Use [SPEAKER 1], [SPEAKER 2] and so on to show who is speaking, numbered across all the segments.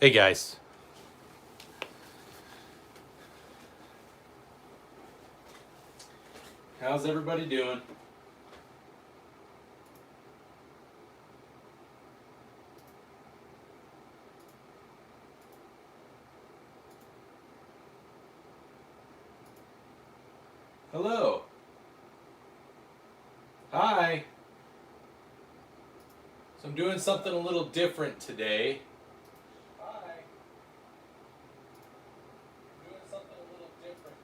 [SPEAKER 1] Hey guys. How's everybody doing? Hello. Hi. So I'm doing something a little different today. Hi. Doing something a little different.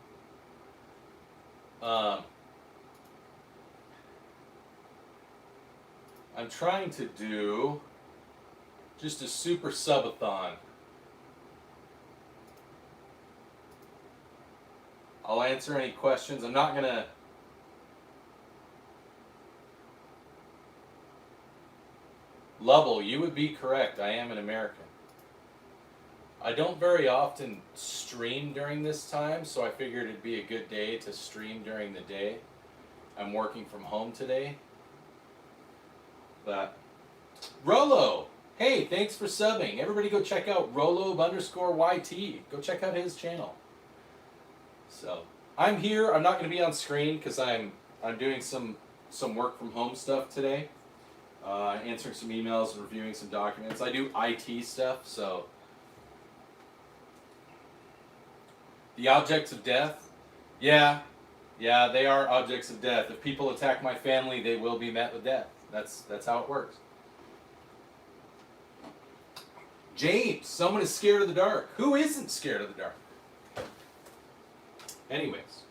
[SPEAKER 1] I'm trying to do just a super sub-a-thon. I'll answer any questions. I'm not gonna... Lovell, you would be correct. I am an American. I don't very often stream during this time, so I figured it'd be a good day to stream during the day. I'm working from home today. But Rolo, hey, thanks for subbing. Everybody go check out Rolo_YT. Go check out his channel. So I'm here. I'm not going to be on screen because I'm doing some work from home stuff today. Answering some emails and reviewing some documents. I do IT stuff, so the objects of death. Yeah, they are objects of death. If people attack my family, they will be met with death. That's how it works. James, someone is scared of the dark. Who isn't scared of the dark? Anyways,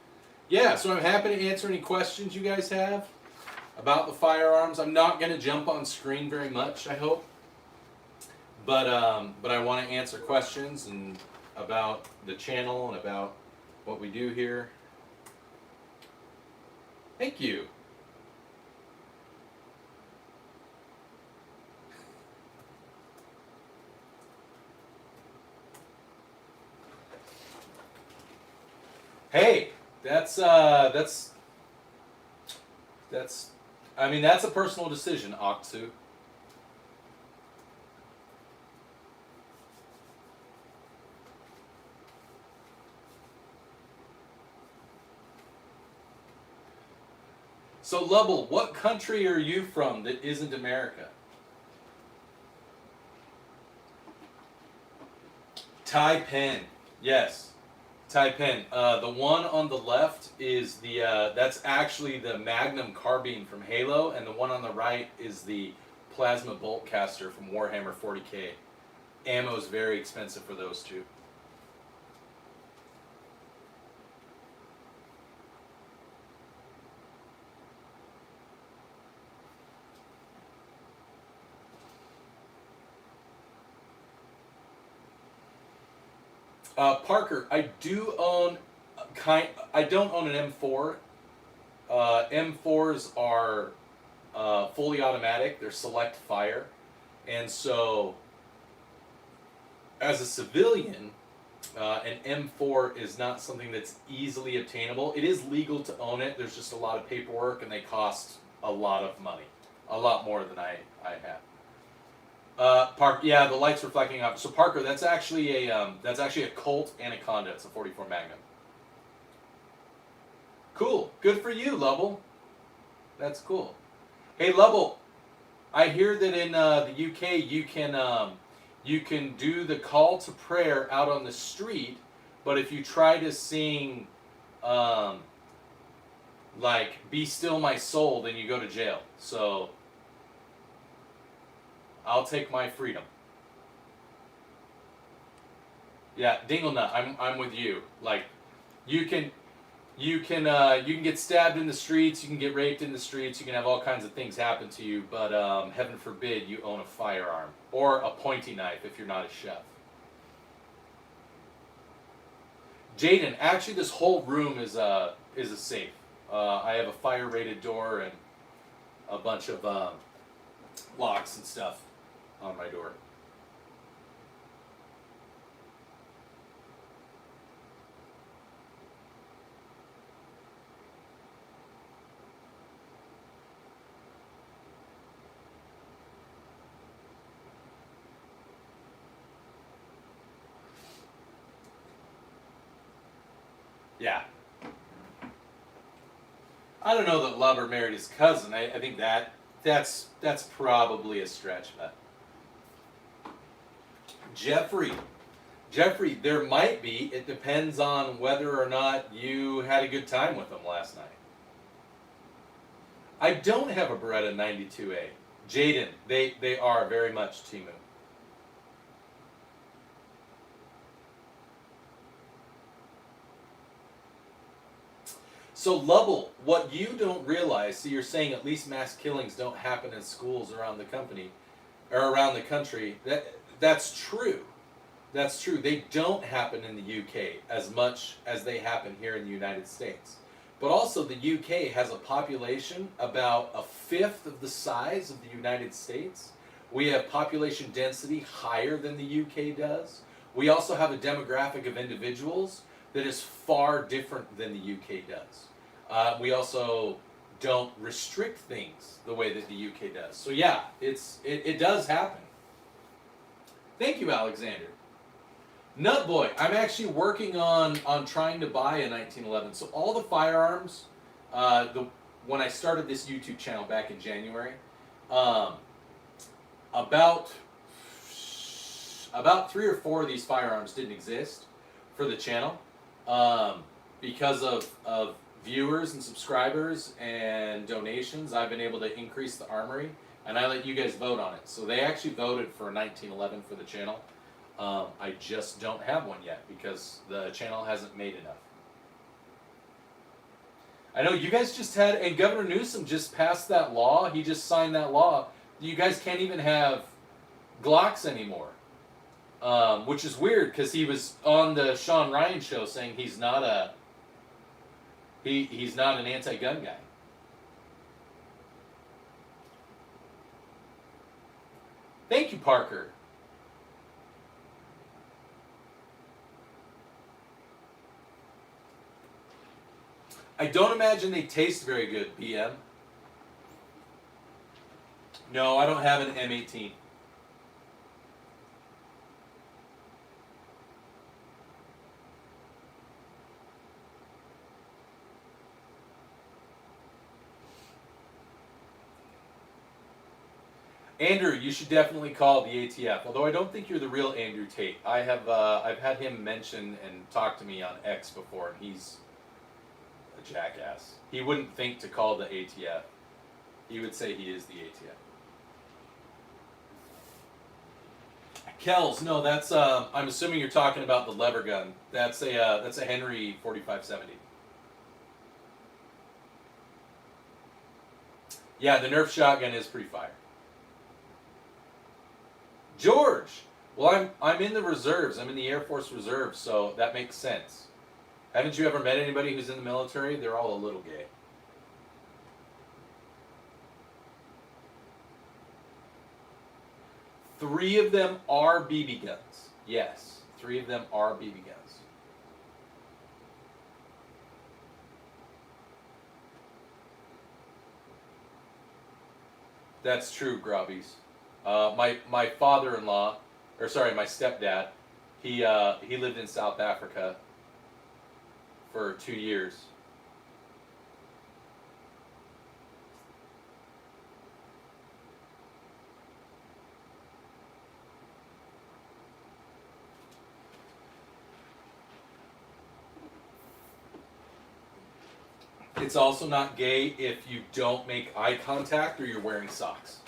[SPEAKER 1] yeah, so I'm happy to answer any questions you guys have about the firearms. I'm not going to jump on screen very much, I hope. But I want to answer questions and about the channel and about what we do here. Thank you. Hey, that's I mean, that's a personal decision, Octu. So, Lovell, what country are you from that isn't America? Taipan, yes. Taipan. The one on the left is the, that's actually the Magnum carbine from Halo, and the one on the right is the plasma bolt caster from Warhammer 40k. Ammo is very expensive for those two. Parker, I do own I don't own an M4. M4s are fully automatic. They're select fire, and so as a civilian, an M4 is not something that's easily obtainable. It is legal to own it. There's just a lot of paperwork, and they cost a lot of money, a lot more than I have. Yeah, the light's reflecting off. So Parker, that's actually a Colt Anaconda. It's a 44 Magnum. Cool. Good for you, Lovell. That's cool. Hey, Lovell, I hear that in the UK you can do the call to prayer out on the street, but if you try to sing like "Be Still My Soul," then you go to jail. So I'll take my freedom. Yeah, Dinglenut, I'm with you. Like, you can get stabbed in the streets, you can get raped in the streets, you can have all kinds of things happen to you, but heaven forbid you own a firearm or a pointy knife if you're not a chef. Jaden, actually, this whole room is a safe. I have a fire-rated door and a bunch of locks and stuff on my door. Yeah. I don't know that Lubber married his cousin. I think that's probably a stretch, but Jeffrey, there might be. It depends on whether or not you had a good time with him last night. I don't have a Beretta 92A. Jaden, they are very much Timu. So Lubble, what you don't realize, so you're saying at least mass killings don't happen in schools around the company, or around the country. That's true. That's true. They don't happen in the UK as much as they happen here in the United States. But also the UK has a population about a fifth of the size of the United States. We have population density higher than the UK does. We also have a demographic of individuals that is far different than the UK does. We also don't restrict things the way that the UK does. So yeah, it does happen. Thank you, Alexander. Nutboy, I'm actually working on trying to buy a 1911. So all the firearms, when I started this YouTube channel back in January, about 3 or 4 of these firearms didn't exist for the channel because of viewers and subscribers and donations. I've been able to increase the Armory, and I let you guys vote on it. So they actually voted for a 1911 for the channel. I just don't have one yet because the channel hasn't made enough. I know you guys just had, and Governor Newsom just passed that law. He just signed that law. You guys can't even have Glocks anymore, which is weird because he was on the Sean Ryan show saying he's not an anti-gun guy. Thank you, Parker. I don't imagine they taste very good, BM. No, I don't have an M18. Andrew, you should definitely call the ATF. Although I don't think you're the real Andrew Tate. I've had him mention and talk to me on X before, and he's a jackass. He wouldn't think to call the ATF. He would say he is the ATF. Kells, no, that's I'm assuming you're talking about the lever gun. That's a Henry 4570. Yeah, the Nerf shotgun is pretty fire. George, well, I'm in the reserves. I'm in the Air Force Reserves, so that makes sense. Haven't you ever met anybody who's in the military? They're all a little gay. Three of them are BB guns. Yes, 3 of them are BB guns. That's true, Grobbies. My father-in-law, or sorry, my stepdad, he lived in South Africa for 2 years. It's also not gay if you don't make eye contact or you're wearing socks.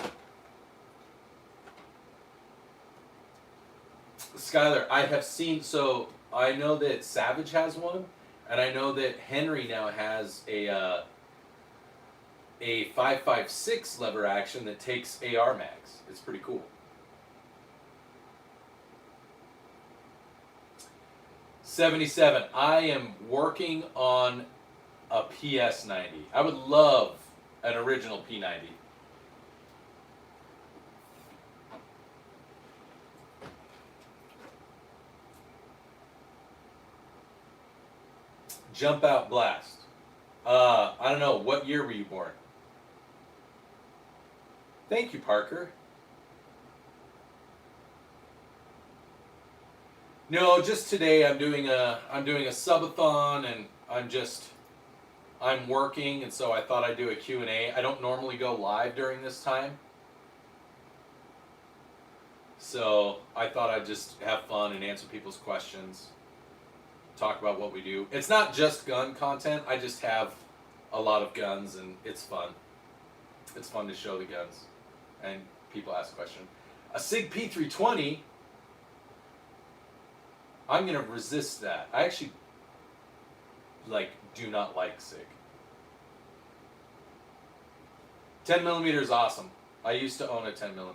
[SPEAKER 1] Skylar, I have seen, so I know that Savage has one, and I know that Henry now has a 5.56 lever action that takes AR mags. It's pretty cool. 77, I am working on a PS90. I would love an original P90. Jump Out Blast. I don't know, what year were you born? Thank you, Parker. No, just today I'm doing a sub-a-thon, and I'm working, and so I thought I'd do a Q&A. I don't normally go live during this time. So I thought I'd just have fun and answer people's questions, talk about what we do. It's not just gun content. I just have a lot of guns, and it's fun. It's fun to show the guns, and people ask questions. A SIG P320, I'm going to resist that. I actually, do not like SIG. 10mm is awesome. I used to own a 10mm.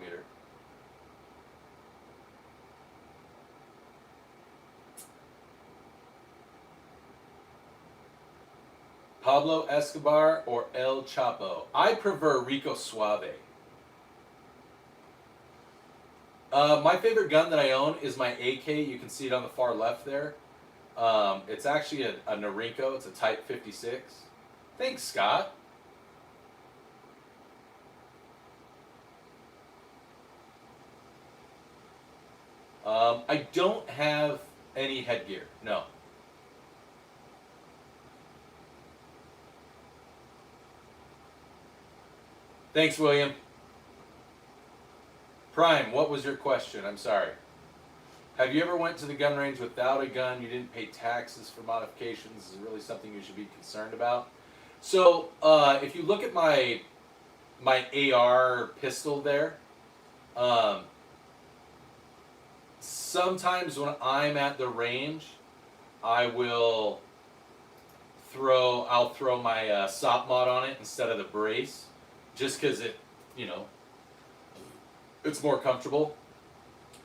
[SPEAKER 1] Pablo Escobar or El Chapo? I prefer Rico Suave. My favorite gun that I own is my AK. You can see it on the far left there. It's actually a Norinco. It's a Type 56. Thanks, Scott. I don't have any headgear. No. Thanks, William. Prime, what was your question? I'm sorry. Have you ever went to the gun range without a gun? You didn't pay taxes for modifications. Is it really something you should be concerned about? So, if you look at my AR pistol there, sometimes when I'm at the range, I'll throw my SOP mod on it instead of the brace, just because it's more comfortable.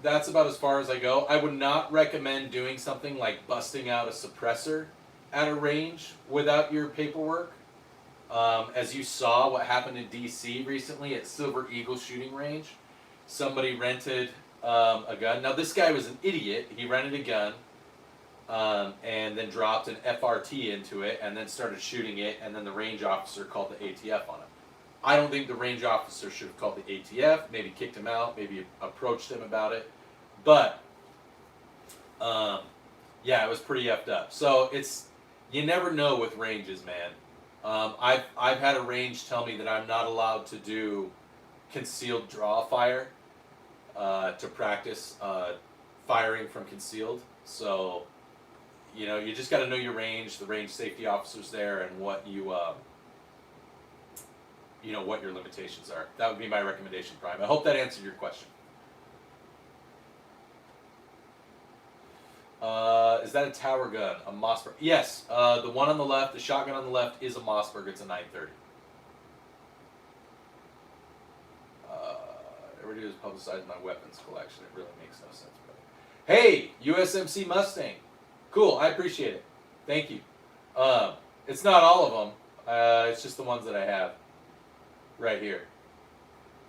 [SPEAKER 1] That's about as far as I go. I would not recommend doing something like busting out a suppressor at a range without your paperwork. As you saw what happened in DC recently at Silver Eagle shooting range, somebody rented a gun. Now this guy was an idiot. He rented a gun and then dropped an FRT into it and then started shooting it, and then the range officer called the ATF on him. I don't think the range officer should have called the ATF, maybe kicked him out, maybe approached him about it. But, yeah, it was pretty effed up. So you never know with ranges, man. I've had a range tell me that I'm not allowed to do concealed draw fire to practice firing from concealed. So, you just got to know your range, the range safety officer's there, and what what your limitations are. That would be my recommendation, Prime. I hope that answered your question. Is that a tower gun? A Mossberg? Yes. The one on the left, the shotgun on the left, is a Mossberg. It's a 930. Everybody is publicizing my weapons collection. It really makes no sense, brother. Hey, USMC Mustang. Cool. I appreciate it. Thank you. It's not all of them. It's just the ones that I have. Right here.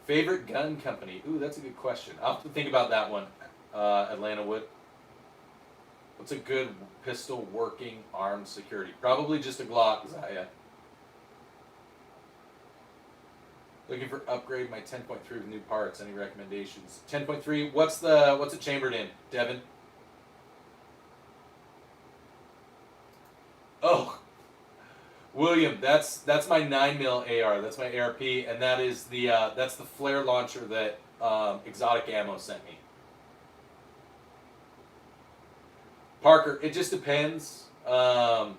[SPEAKER 1] Favorite gun company? Ooh, that's a good question. I'll have to think about that one. Atlanta Wood. What's a good pistol working armed security? Probably just a Glock, Zaya. Looking for upgrade my 10.3 with new parts. Any recommendations? 10.3. What's it chambered in, Devin? Oh. William, that's my 9mm AR. That's my ARP, and that's the flare launcher that Exotic Ammo sent me. Parker, it just depends. A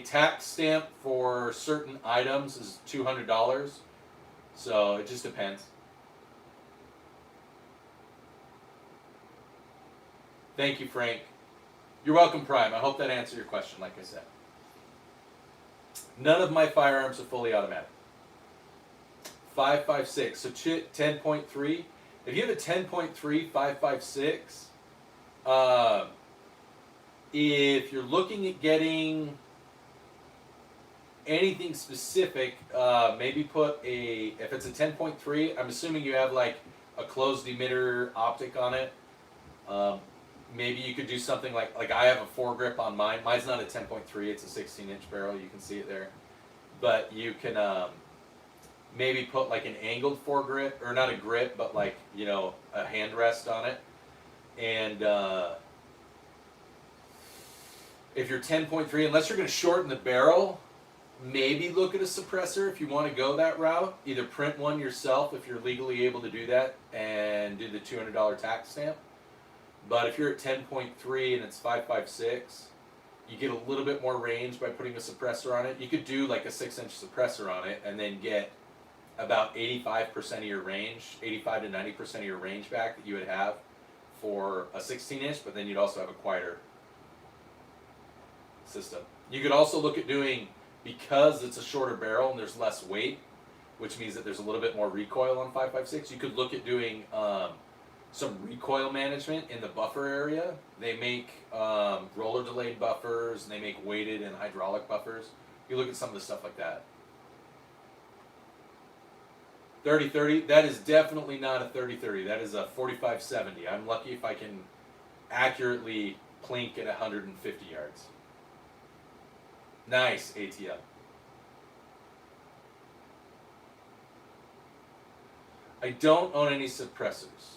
[SPEAKER 1] tax stamp for certain items is $200, so it just depends. Thank you, Frank. You're welcome, Prime. I hope that answered your question, like I said. None of my firearms are fully automatic. 5.56, so 10.3. If you have a 10.3 5.56, if you're looking at getting anything specific, maybe if it's a 10.3, I'm assuming you have like a closed emitter optic on it. Maybe you could do something like I have a foregrip on mine. Mine's not a 10.3, it's a 16-inch barrel. You can see it there. But you can maybe put like an angled foregrip, or not a grip, but like, a hand rest on it. And If you're 10.3, unless you're going to shorten the barrel, maybe look at a suppressor if you want to go that route. Either print one yourself if you're legally able to do that and do the $200 tax stamp. But if you're at 10.3 and it's 5.56, you get a little bit more range by putting a suppressor on it. You could do like a 6-inch suppressor on it and then get about 85% of your range, 85 to 90% of your range back that you would have for a 16-inch, but then you'd also have a quieter system. You could also look at doing, because it's a shorter barrel and there's less weight, which means that there's a little bit more recoil on 5.56, you could look at doing some recoil management in the buffer area. They make roller delayed buffers, and they make weighted and hydraulic buffers. You look at some of the stuff like that. 30-30, that is definitely not a 30-30. That is a 45-70. I'm lucky if I can accurately plink at 150 yards. Nice, ATL. I don't own any suppressors.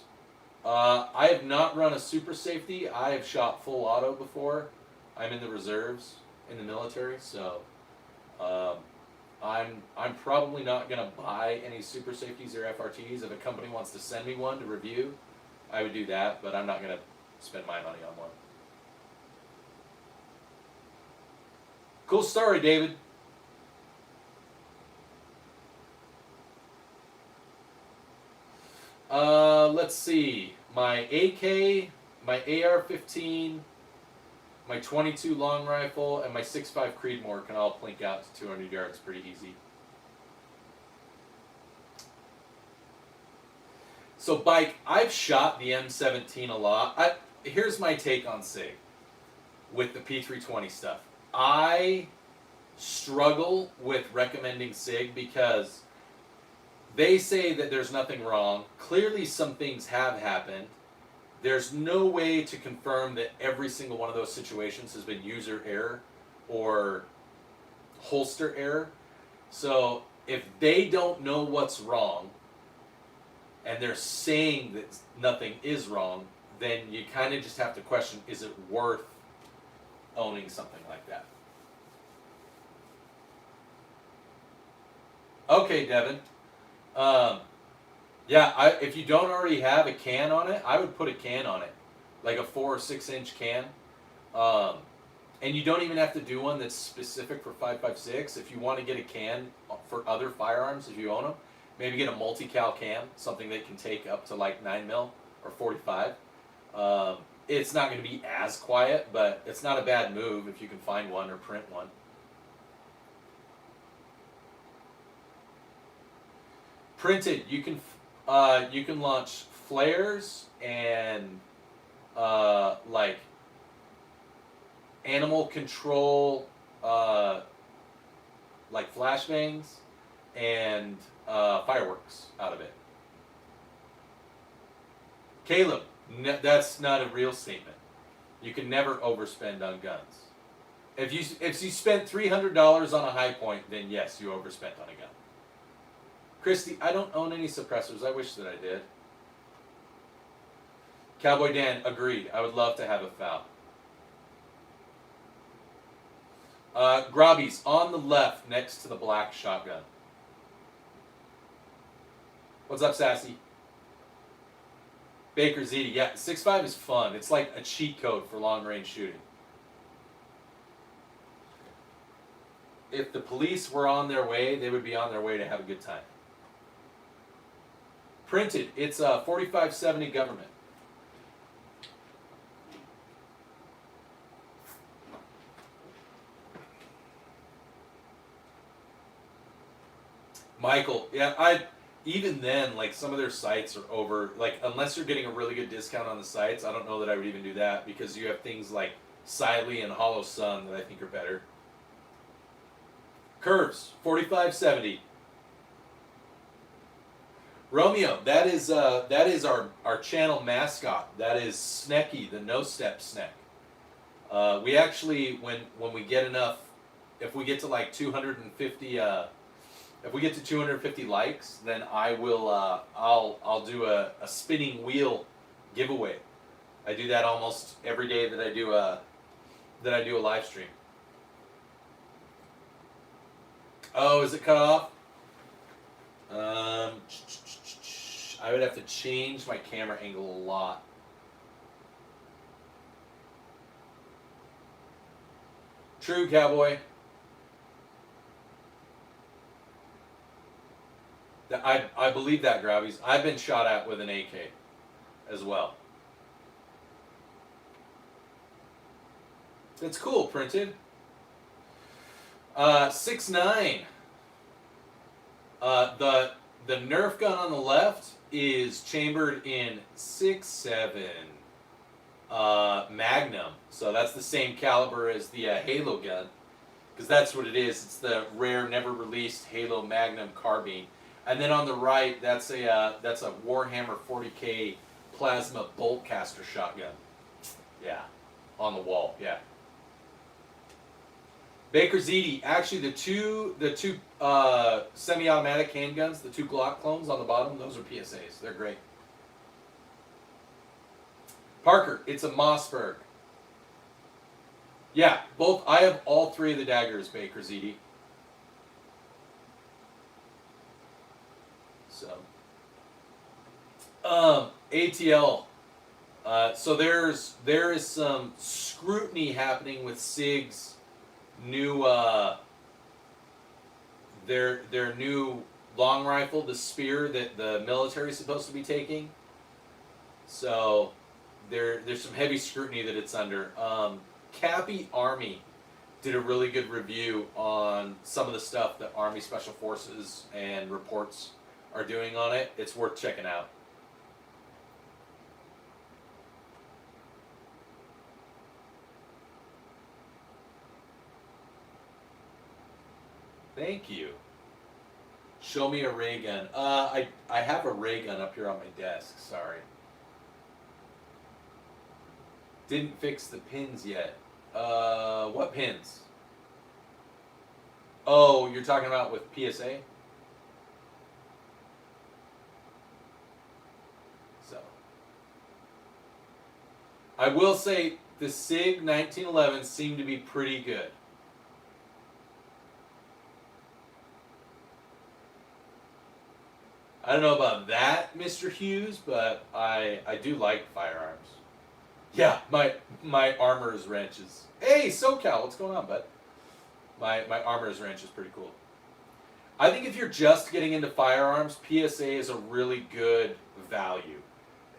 [SPEAKER 1] I have not run a super safety. I have shot full auto before. I'm in the reserves in the military, so I'm probably not going to buy any super safeties or FRTs. If a company wants to send me one to review, I would do that, but I'm not going to spend my money on one. Cool story, David. Let's see. My AK, my AR-15, my 22 long rifle, and my 6.5 Creedmoor can all plink out to 200 yards pretty easy. So bike, I've shot the M17 a lot. Here's my take on SIG with the P320 stuff. I struggle with recommending SIG because they say that there's nothing wrong. Clearly some things have happened. There's no way to confirm that every single one of those situations has been user error or holster error. So if they don't know what's wrong and they're saying that nothing is wrong, then you kind of just have to question, is it worth owning something like that? Okay, Devin. Yeah, if you don't already have a can on it, I would put a can on it, like a 4 or 6 inch can. And you don't even have to do one that's specific for 5.56. If you want to get a can for other firearms, if you own them, maybe get a multi-cal can, something that can take up to like 9 mil or 45. It's not going to be as quiet, but it's not a bad move if you can find one or print one. Printed, you can launch flares and like animal control, like flashbangs and fireworks out of it. Caleb, that's not a real statement. You can never overspend on guns. If you spent $300 on a high point, then yes, you overspent on a gun. Christy, I don't own any suppressors. I wish that I did. Cowboy Dan, agreed. I would love to have a FAL. Grobby's on the left next to the black shotgun. What's up, Sassy? Baker ZD, yeah, 6.5 is fun. It's like a cheat code for long-range shooting. If the police were on their way, they would be on their way to have a good time. Printed, it's a 4570 government. Michael, yeah, even then, like, some of their sites are over, like, unless you're getting a really good discount on the sites, I don't know that I would even do that, because you have things like Siley and Hollow Sun that I think are better. Curves, 4570. Romeo, that is our channel mascot. That is Snecky, the no-step Sneck. We actually, when we get enough, if we get to like 250, if we get to 250 likes, then I will, I'll do a spinning wheel giveaway. I do that almost every day that I do that I do a live stream. Oh, is it cut off? I would have to change my camera angle a lot. True, cowboy. I believe that, Grabbies. I've been shot at with an AK as well. That's cool, printed. 6.9. The Nerf gun on the left is chambered in 6.7 Magnum. So that's the same caliber as the Halo gun, because that's what it is. It's the rare, never released Halo Magnum carbine. And then on the right, that's a Warhammer 40K plasma bolt caster shotgun. Yeah, on the wall. Yeah. Baker ZD, actually the two semi-automatic handguns, the two Glock clones on the bottom, those are PSAs. They're great. Parker, it's a Mossberg. Yeah, both. I have all three of the daggers, Baker ZD. So, ATL. So there is some scrutiny happening with SIG's new their new long rifle, the Spear that the military is supposed to be taking. So there's some heavy scrutiny that it's under. Cappy Army did a really good review on some of the stuff that Army Special Forces and reports are doing on it. It's worth checking out. Thank you. Show me a ray gun. I have a ray gun up here on my desk. Sorry. Didn't fix the pins yet. What pins? Oh, you're talking about with PSA? So. I will say the SIG 1911 seemed to be pretty good. I don't know about that, Mr. Hughes, but I do like Firearms. Yeah, my Armor's wrench is... Hey, SoCal, what's going on, bud? My Armor's wrench is pretty cool. I think if you're just getting into Firearms, PSA is a really good value,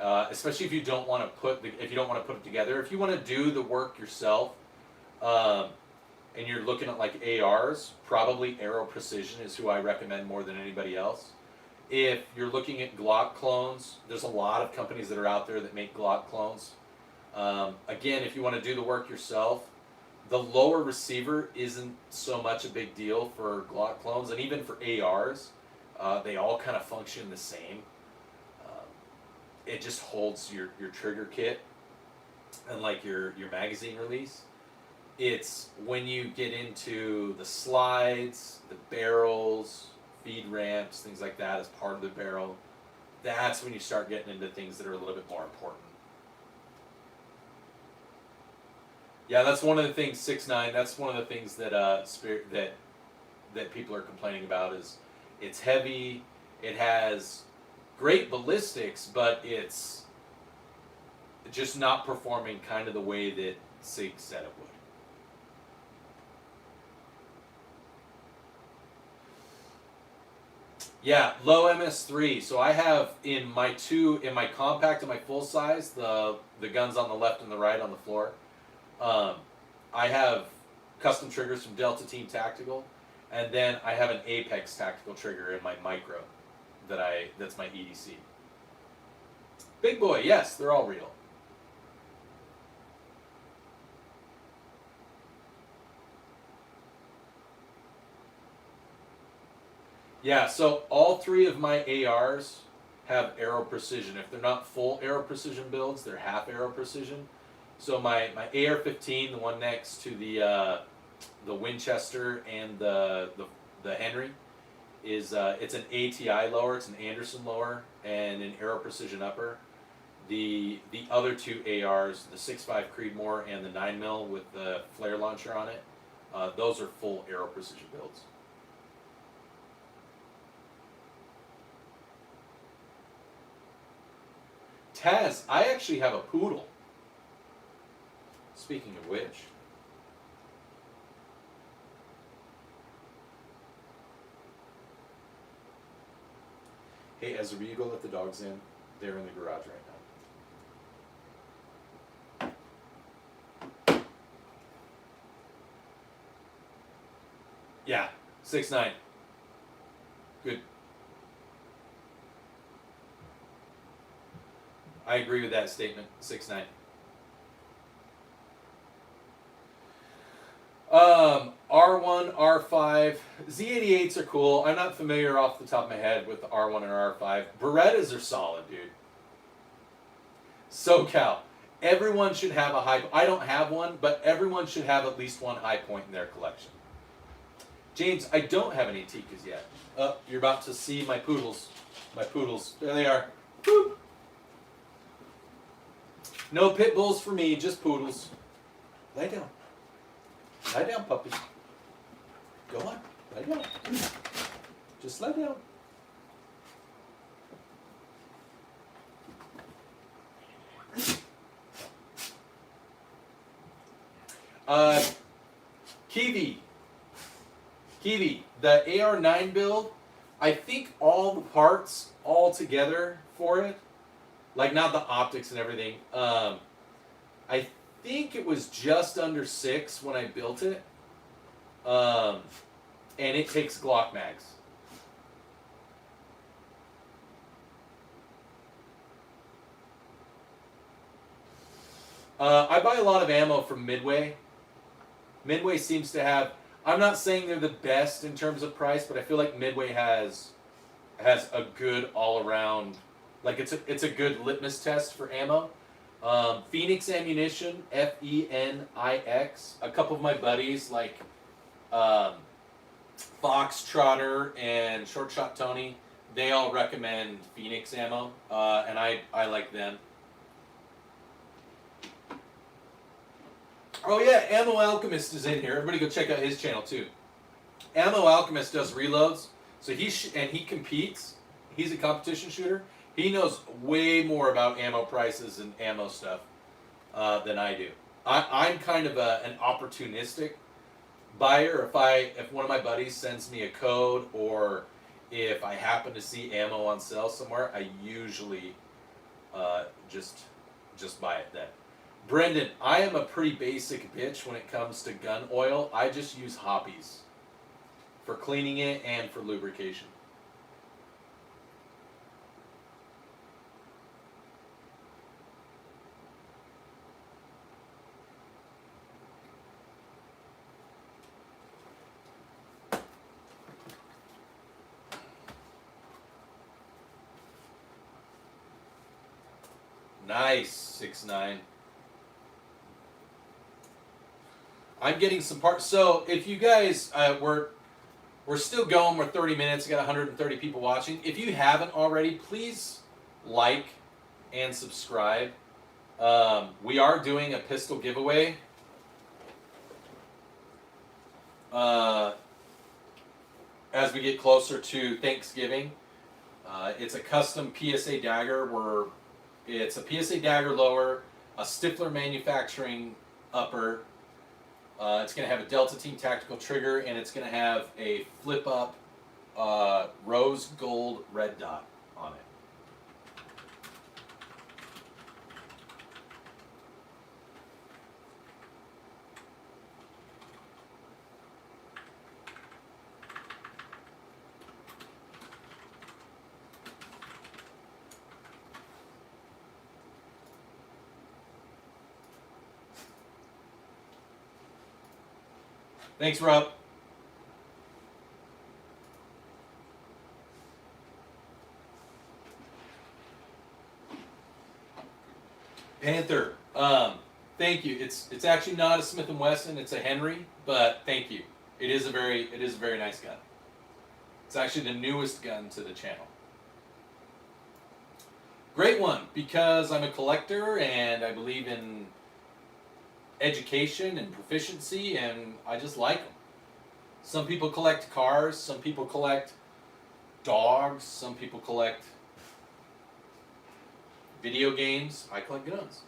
[SPEAKER 1] especially if you don't want to put it together. If you want to do the work yourself, and you're looking at like ARs, probably Aero Precision is who I recommend more than anybody else. If you're looking at Glock clones, there's a lot of companies that are out there that make Glock clones. Again, if you want to do the work yourself, the lower receiver isn't so much a big deal for Glock clones, and even for ARs, they all kind of function the same. It just holds your trigger kit and like your magazine release. It's when you get into the slides, the barrels, feed ramps, things like that as part of the barrel, that's when you start getting into things that are a little bit more important. Yeah, that's one of the things, 6.9, that's one of the things that that people are complaining about is it's heavy, it has great ballistics, but it's just not performing kind of the way that SIG said it would. Yeah, low MS3. So I have in my compact and my full size, the guns on the left and the right on the floor. I have custom triggers from Delta Team Tactical, and then I have an Apex tactical trigger in my micro that's my EDC. Big boy, yes, they're all real. Yeah, so all three of my ARs have Aero Precision. If they're not full Aero Precision builds, they're half Aero Precision. So my AR-15, the one next to the Winchester and the Henry, is it's an ATI lower, it's an Anderson lower, and an Aero Precision upper. The other two ARs, the 6.5 Creedmoor and the 9mm with the flare launcher on it, those are full Aero Precision builds. Taz, I actually have a poodle. Speaking of which. Hey, Ezra, you go let the dogs in? They're in the garage right now. Yeah, 6'9". Good. I agree with that statement, 6'9". R1, R5, Z88s are cool. I'm not familiar off the top of my head with the R1 and R5. Berettas are solid, dude. SoCal. Everyone should have a high... I don't have one, but everyone should have at least one high point in their collection. James, I don't have any Tikas yet. Oh, you're about to see my poodles. My poodles. There they are. Boop. No pit bulls for me, just poodles. Lay down. Lie down, puppy. Go on. Lie down. Just lie down. Kiwi, the AR9 build, I think all the parts all together for it, like not the optics and everything, I think it was just under 6 when I built it, and it takes Glock mags. I buy a lot of ammo from Midway. Midway seems to have, I'm not saying they're the best in terms of price, but I feel like Midway has a good all-around, like it's a good litmus test for ammo. Phoenix Ammunition, F-E-N-I-X. A couple of my buddies, like Foxtrotter and Short Shot Tony, they all recommend Phoenix ammo, and I like them. Oh yeah, Ammo Alchemist is in here. Everybody go check out his channel too. Ammo Alchemist does reloads, so he competes. He's a competition shooter. He knows way more about ammo prices and ammo stuff than I do. I'm kind of an opportunistic buyer. If one of my buddies sends me a code, or if I happen to see ammo on sale somewhere, I usually just buy it then. Brendan, I am a pretty basic bitch when it comes to gun oil. I just use Hoppies for cleaning it and for lubrication. Nice, 6'9". I'm getting some parts. So if you guys, we're still going. We're 30 minutes. We got 130 people watching. If you haven't already, please like and subscribe. We are doing a pistol giveaway. As we get closer to Thanksgiving. It's a custom PSA dagger. It's a PSA dagger lower, a Stifler manufacturing upper. It's going to have a Delta Team tactical trigger, and it's going to have a flip-up rose gold red dot on it. Thanks, Rob. Panther. Thank you. It's actually not a Smith & Wesson. It's a Henry, but thank you. It is a very nice gun. It's actually the newest gun to the channel. Great one, because I'm a collector and I believe in education and proficiency, and I just like them. Some people collect cars, some people collect dogs, some people collect video games. I collect guns.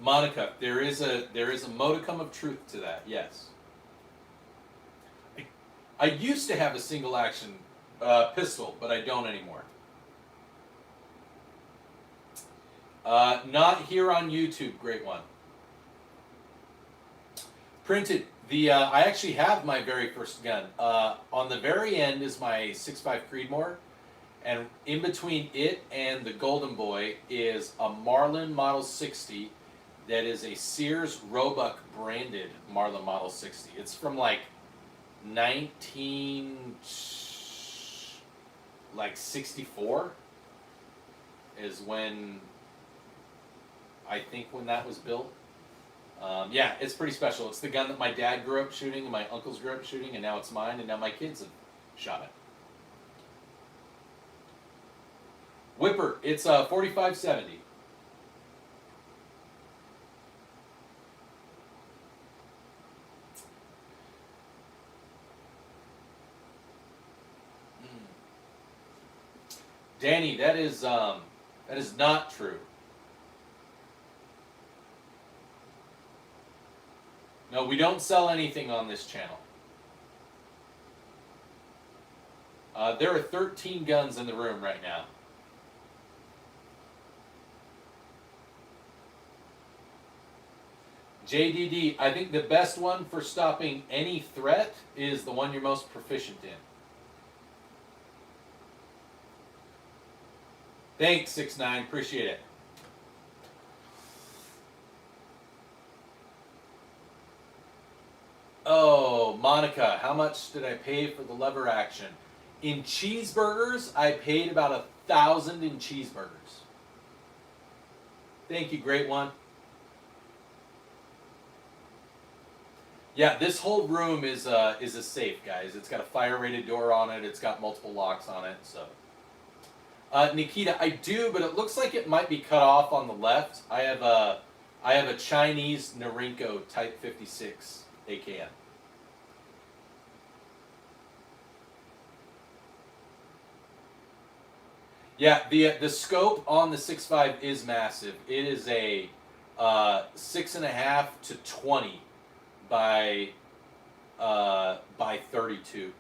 [SPEAKER 1] Monica, there is a modicum of truth to that, yes. I used to have a single action pistol, but I don't anymore. Not here on YouTube, great one. Printed. I actually have my very first gun. On the very end is my 6.5 Creedmoor, and in between it and the Golden Boy is a Marlin Model 60 that is a Sears Roebuck branded Marlin Model 60. It's from like 64 is when I think when that was built. Yeah, it's pretty special. It's the gun that my dad grew up shooting and my uncles grew up shooting, and now it's mine, and now my kids have shot it. Whipper, it's 4570. Danny, that is not true. No, we don't sell anything on this channel. There are 13 guns in the room right now. JDD, I think the best one for stopping any threat is the one you're most proficient in. Thanks, 6'9", appreciate it. Oh, Monica, how much did I pay for the lever action? In cheeseburgers, I paid about 1,000 in cheeseburgers. Thank you, great one. Yeah, this whole room is a safe, guys. It's got a fire-rated door on it. It's got multiple locks on it. So, Nikita, I do, but it looks like it might be cut off on the left. I have a Chinese Norinco Type 56 AKM. Yeah, the scope on the 6.5 is massive. It is a 6.5 to 20 by 32.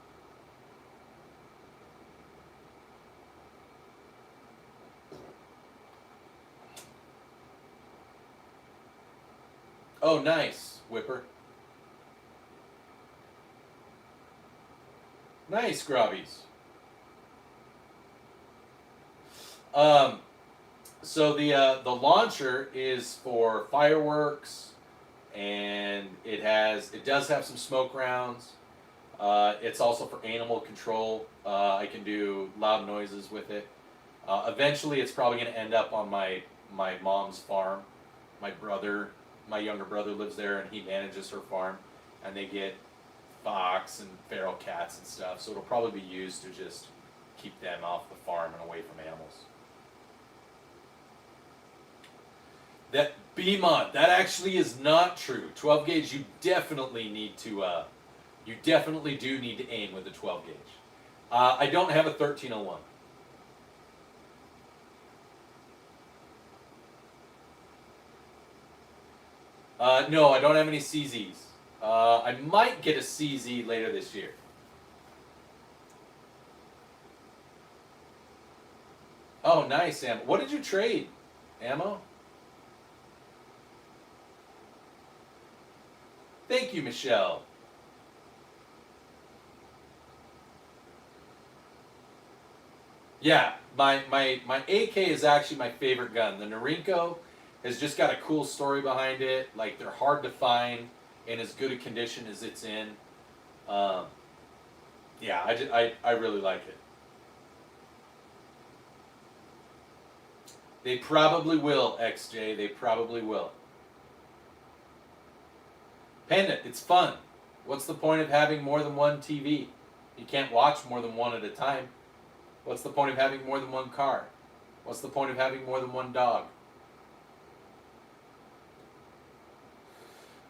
[SPEAKER 1] Oh, nice, Whipper. Nice, Grobbies. So the launcher is for fireworks, and it does have some smoke rounds. It's also for animal control. I can do loud noises with it. Eventually, it's probably going to end up on my mom's farm. My younger brother lives there, and he manages her farm, and they get fox and feral cats and stuff. So it'll probably be used to just keep them off the farm and away from animals. That B-mod, that actually is not true. 12 gauge, you definitely need to, you definitely do need to aim with a 12 gauge. I don't have a 1301. No, I don't have any CZs. I might get a CZ later this year. Oh, nice, Ammo. What did you trade, Ammo? Thank you, Michelle. Yeah, my AK is actually my favorite gun. The Norinco has just got a cool story behind it. Like, they're hard to find in as good a condition as it's in. Yeah, I really like it. They probably will, XJ. They probably will. Panda, it's fun. What's the point of having more than one TV? You can't watch more than one at a time. What's the point of having more than one car? What's the point of having more than one dog?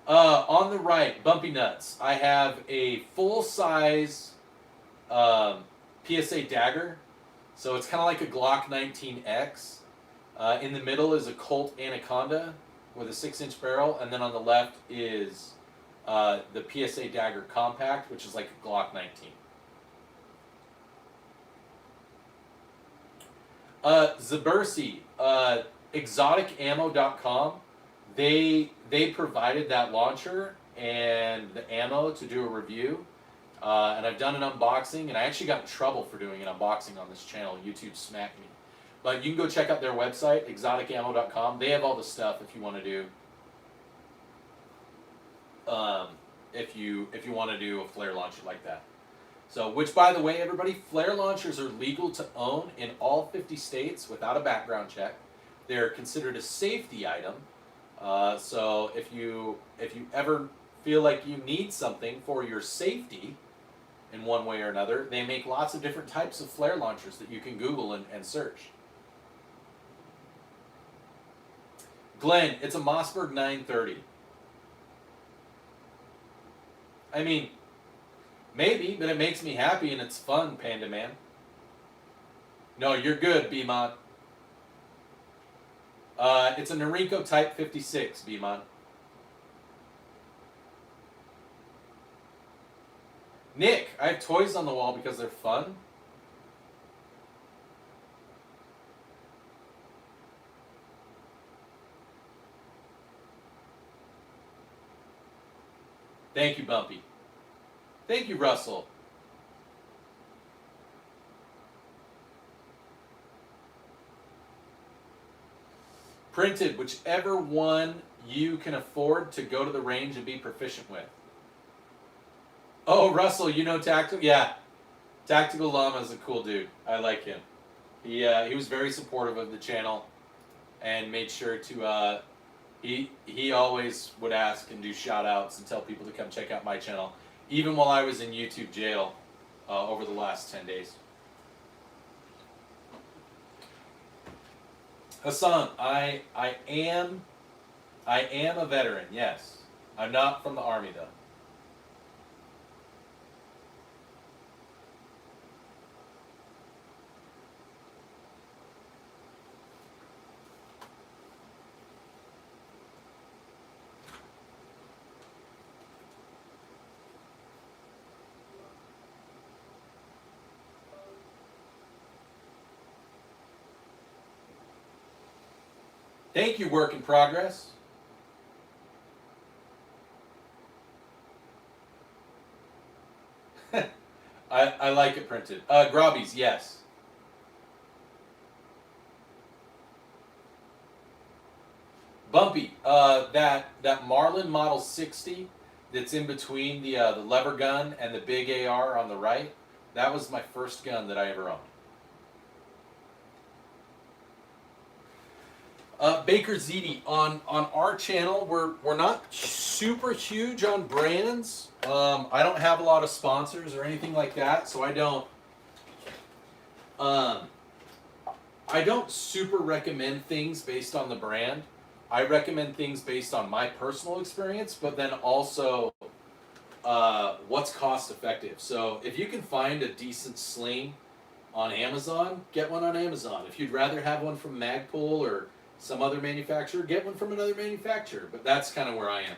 [SPEAKER 1] On the right, Bumpy Nuts, I have a full-size PSA dagger. So it's kind of like a Glock 19X. In the middle is a Colt Anaconda with a 6-inch barrel, and then on the left is the PSA Dagger Compact, which is like a Glock 19. Zabersi, exoticammo.com, they provided that launcher and the ammo to do a review, and I've done an unboxing, and I actually got in trouble for doing an unboxing on this channel. YouTube smacked me. But you can go check out their website, exoticammo.com. They have all the stuff if you want to do if you want to do a flare launcher like that. So, which, by the way, everybody, flare launchers are legal to own in all 50 states without a background check. They're considered a safety item. So if you ever feel like you need something for your safety in one way or another, they make lots of different types of flare launchers that you can Google and search. Glenn, it's a Mossberg 930. I mean, maybe, but it makes me happy and it's fun, Panda Man. No, you're good, B-Mod. It's a Noriko Type 56, B-Mod. Nick, I have toys on the wall because they're fun. Thank you, Bumpy. Thank you, Russell. Printed, whichever one you can afford to go to the range and be proficient with. Oh, Russell, you know Tactical? Yeah. Tactical Llama is a cool dude. I like him. He was very supportive of the channel and made sure to, he always would ask and do shout outs and tell people to come check out my channel, even while I was in YouTube jail over the last 10 days. Hassan, I am a veteran, yes. I'm not from the Army, though. Thank you, Work in Progress. I like it printed. Grobbies, yes. Bumpy, that Marlin Model 60 that's in between the lever gun and the big AR on the right, that was my first gun that I ever owned. Baker ZD, on our channel, we're not super huge on brands. I don't have a lot of sponsors or anything like that, so I don't super recommend things based on the brand. I recommend things based on my personal experience, but then also what's cost effective. So if you can find a decent sling on Amazon, get one on Amazon. If you'd rather have one from Magpul or some other manufacturer, get one from another manufacturer. But that's kind of where I am.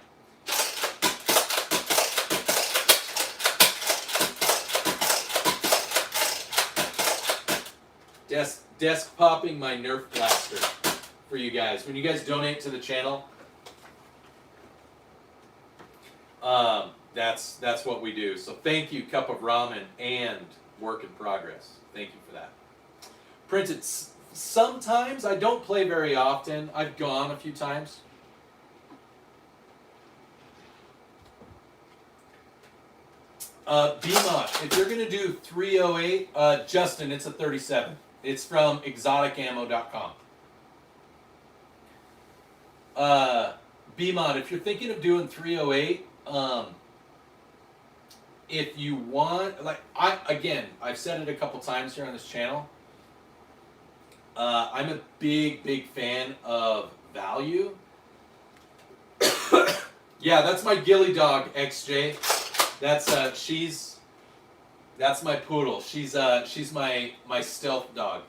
[SPEAKER 1] Desk popping my Nerf blaster for you guys. When you guys donate to the channel, that's what we do. So thank you, Cup of Ramen and Work in Progress. Thank you for that. Printed. Sometimes, I don't play very often. I've gone a few times. BMOD, if you're going to do 308, Justin, it's a 37. It's from exoticammo.com. BMOD, if you're thinking of doing 308, if you want, like, I've said it a couple times here on this channel. I'm a big fan of value. Yeah, that's my ghillie dog, XJ. That's my poodle. She's my stealth dog.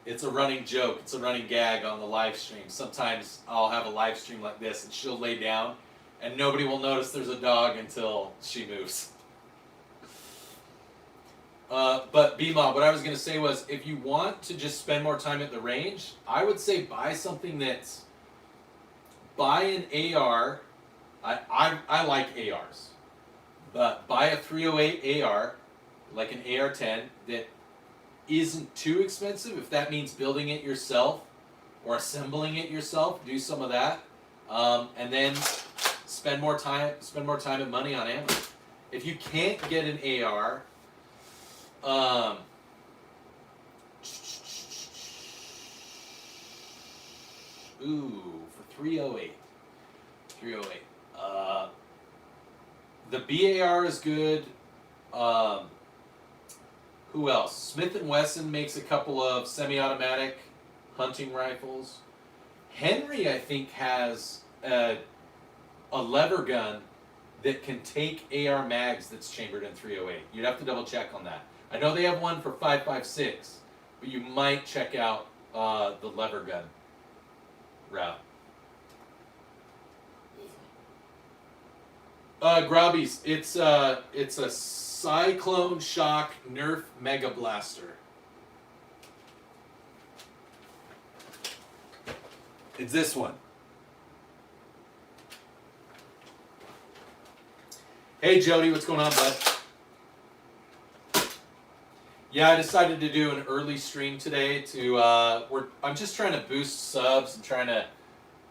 [SPEAKER 1] It's a running joke. It's a running gag on the live stream. Sometimes I'll have a live stream like this, and she'll lay down, and nobody will notice there's a dog until she moves. But B-Mob, what I was going to say was, if you want to just spend more time at the range, I would say buy something that's, buy an AR. I like ARs, but buy a 308 AR, like an AR-10, that isn't too expensive. If that means building it yourself or assembling it yourself, do some of that, and then spend more time and money on ammo. If you can't get an AR, for 308. The BAR is good. Who else? Smith & Wesson makes a couple of semi-automatic hunting rifles. Henry, I think, has a lever gun that can take AR mags that's chambered in 308. You'd have to double check on that. I know they have one for 5.56, but you might check out the lever gun route. Grobbies, it's a Cyclone Shock Nerf Mega Blaster. It's this one. Hey Jody, what's going on, bud? Yeah, I decided to do an early stream today to I'm just trying to boost subs and trying to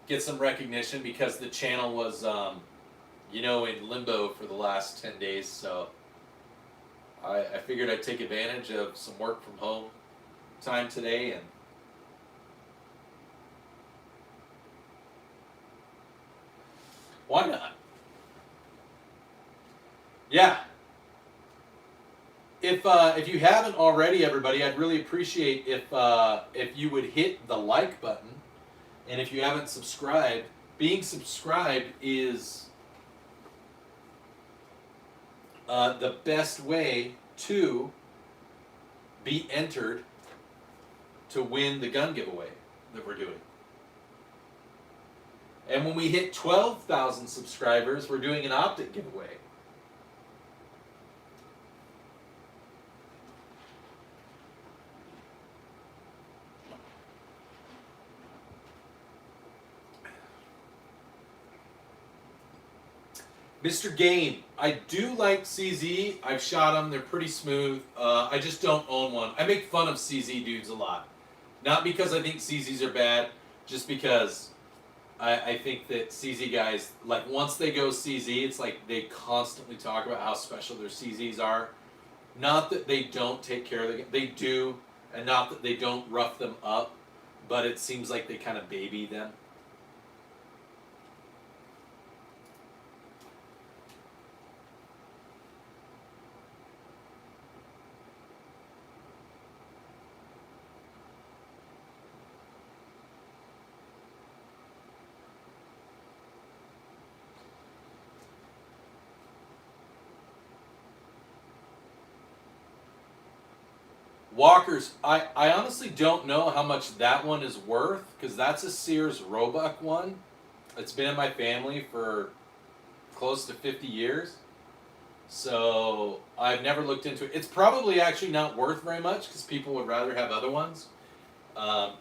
[SPEAKER 1] get some recognition because the channel was in limbo for the last 10 days, so I figured I'd take advantage of some work from home time today, and why not? Yeah. If you haven't already, everybody, I'd really appreciate if you would hit the like button, and if you haven't subscribed, being subscribed is the best way to be entered to win the gun giveaway that we're doing. And when we hit 12,000 subscribers, we're doing an optic giveaway. Mr. Game, I do like CZ. I've shot them. They're pretty smooth. I just don't own one. I make fun of CZ dudes a lot. Not because I think CZs are bad, just because I think that CZ guys, like once they go CZ, it's like they constantly talk about how special their CZs are. Not that they don't take care of the game. They do, and not that they don't rough them up, but it seems like they kind of baby them. Walkers, I honestly don't know how much that one is worth, because that's a Sears Roebuck one. It's been in my family for close to 50 years. So I've never looked into it. It's probably actually not worth very much, because people would rather have other ones.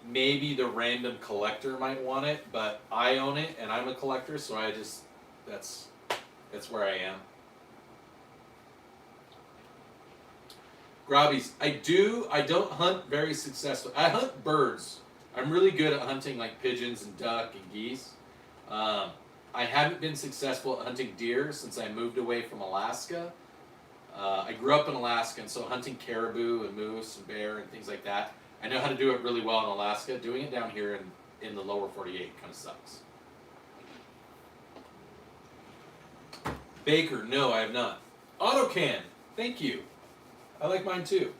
[SPEAKER 1] Maybe the random collector might want it, but I own it, and I'm a collector, so I just, that's where I am. Grobbies, I don't hunt very successfully. I hunt birds. I'm really good at hunting like pigeons and duck and geese. I haven't been successful at hunting deer since I moved away from Alaska. I grew up in Alaska, and so hunting caribou and moose and bear and things like that, I know how to do it really well in Alaska. Doing it down here in the lower 48 kind of sucks. Baker, no, I have not. Autocan, thank you. I like mine too.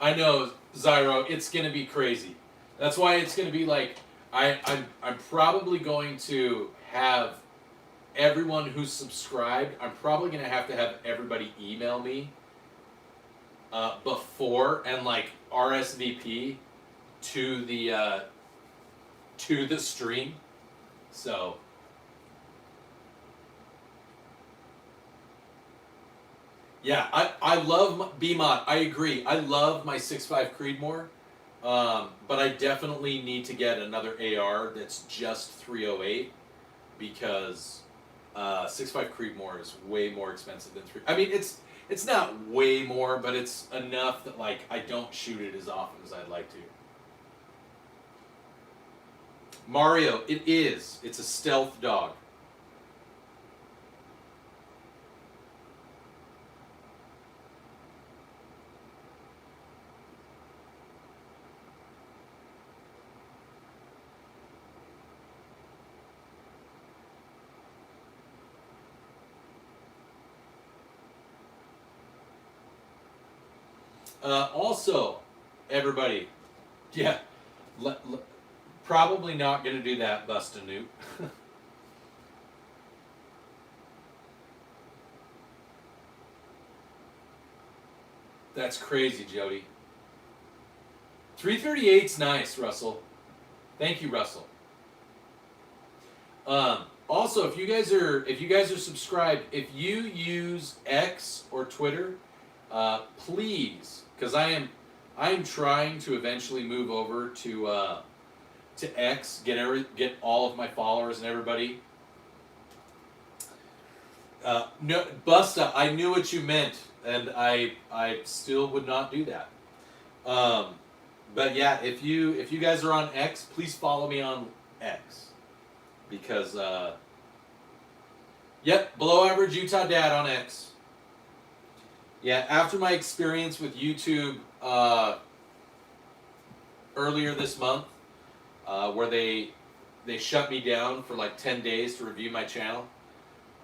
[SPEAKER 1] I know, Zyro, it's gonna be crazy. That's why it's gonna be like I'm probably going to have everyone who's subscribed. I'm probably gonna have to have everybody email me before and like RSVP to the stream. So. Yeah, I love BMod. I agree. I love my 6.5 Creedmoor, but I definitely need to get another AR that's just 308 because 6.5 Creedmoor is way more expensive than 3. I mean, it's not way more, but it's enough that like I don't shoot it as often as I'd like to. Mario, it is. It's a stealth dog. Also, everybody, yeah, probably not going to do that, bust a nuke. That's crazy, Jody. 338's nice, Russell. Thank you, Russell. Also, if you guys are subscribed, if you use X or Twitter, please, because I am trying to eventually move over to X, get all of my followers and everybody. No, Busta, I knew what you meant, and I still would not do that. But yeah, if you guys are on X, please follow me on X, because yep, below average Utah Dad on X. Yeah, after my experience with YouTube earlier this month, where they shut me down for like 10 days to review my channel,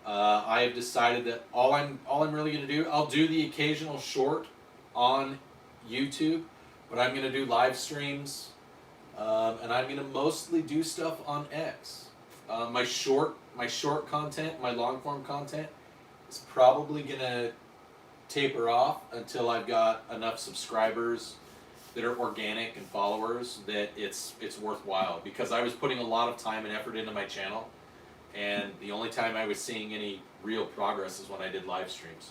[SPEAKER 1] I have decided that all I'm really going to do, I'll do the occasional short on YouTube, but I'm going to do live streams, and I'm going to mostly do stuff on X. My short content, my long form content, is probably going to taper off until I've got enough subscribers that are organic and followers that it's worthwhile, because I was putting a lot of time and effort into my channel, and the only time I was seeing any real progress is when I did live streams.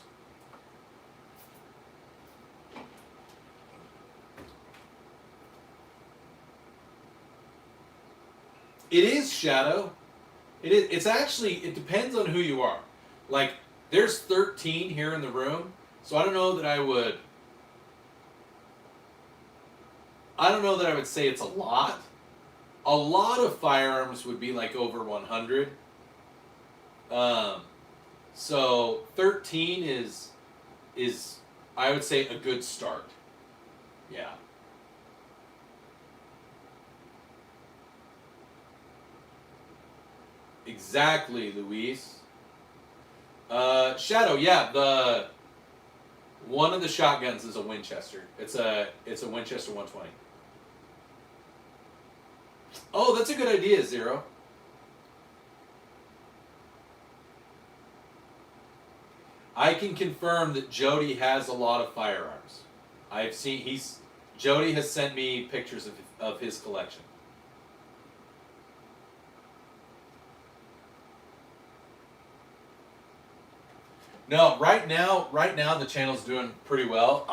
[SPEAKER 1] It is, Shadow. It is. It's actually, it depends on who you are. Like, there's 13 here in the room, so I don't know that I would say it's a lot. A lot of firearms would be like over 100. So 13 is I would say a good start. Yeah. Exactly, Luis. Shadow, yeah, one of the shotguns is a Winchester. It's a Winchester 120. Oh, that's a good idea, Zero. I can confirm that Jody has a lot of firearms. I've seen Jody has sent me pictures of his collection. No, right now the channel's doing pretty well.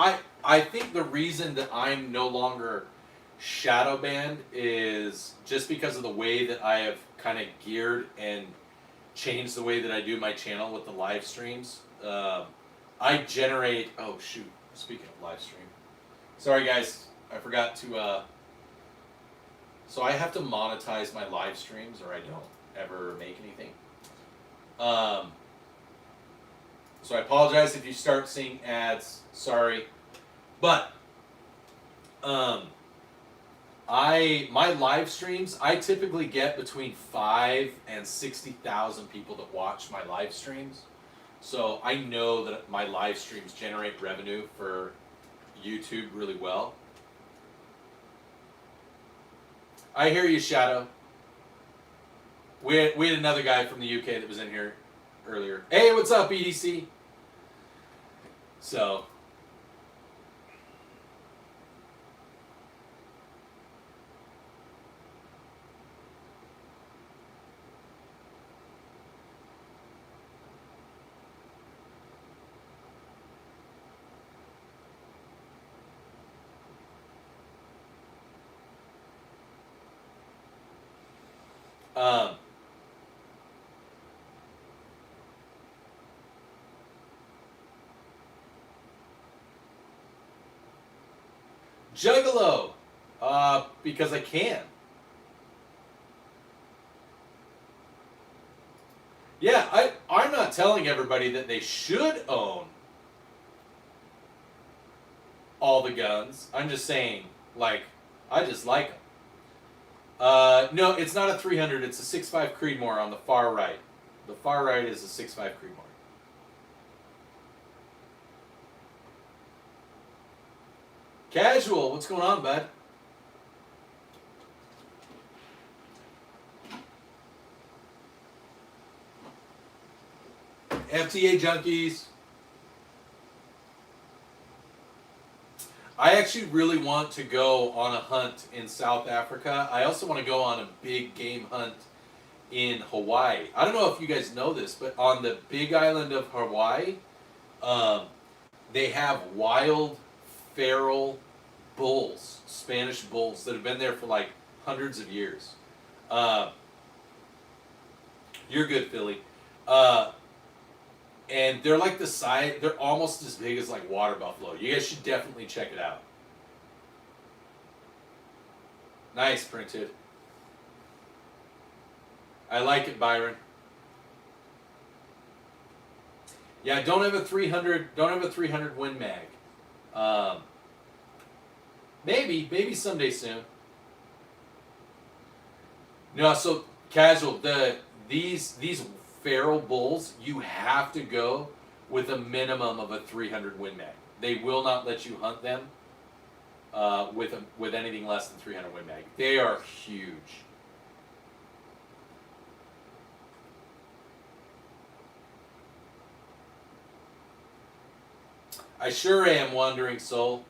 [SPEAKER 1] I think the reason that I'm no longer shadow banned is just because of the way that I have kind of geared and changed the way that I do my channel with the live streams. I generate, oh shoot, speaking of live stream. Sorry guys, I forgot to, so I have to monetize my live streams or I don't ever make anything. So I apologize if you start seeing ads, sorry. But, My live streams, I typically get between 5 and 60,000 people that watch my live streams. So I know that my live streams generate revenue for YouTube really well. I hear you, Shadow. We had another guy from the UK that was in here earlier. Hey, what's up, EDC? So, Juggalo, because I can. Yeah, I'm not telling everybody that they should own all the guns. I'm just saying, like, I just like them. No, it's not a 300. It's a 6.5 Creedmoor on the far right. The far right is a 6.5 Creedmoor. Casual, what's going on, bud? FTA junkies. I actually really want to go on a hunt in South Africa. I also want to go on a big game hunt in Hawaii. I don't know if you guys know this, but on the big island of Hawaii, they have wild, feral bulls, Spanish bulls, that have been there for like hundreds of years. You're good, Philly. And they're like the size, they're almost as big as like water buffalo. You guys should definitely check it out. Nice, Printed. I like it, Byron. Yeah, don't have a 300 Win Mag. Maybe someday soon. No, so Casual, these feral bulls, you have to go with a minimum of a 300 Win Mag. They will not let you hunt them with anything less than 300 Win Mag. They are huge. I sure am, Wandering Soul.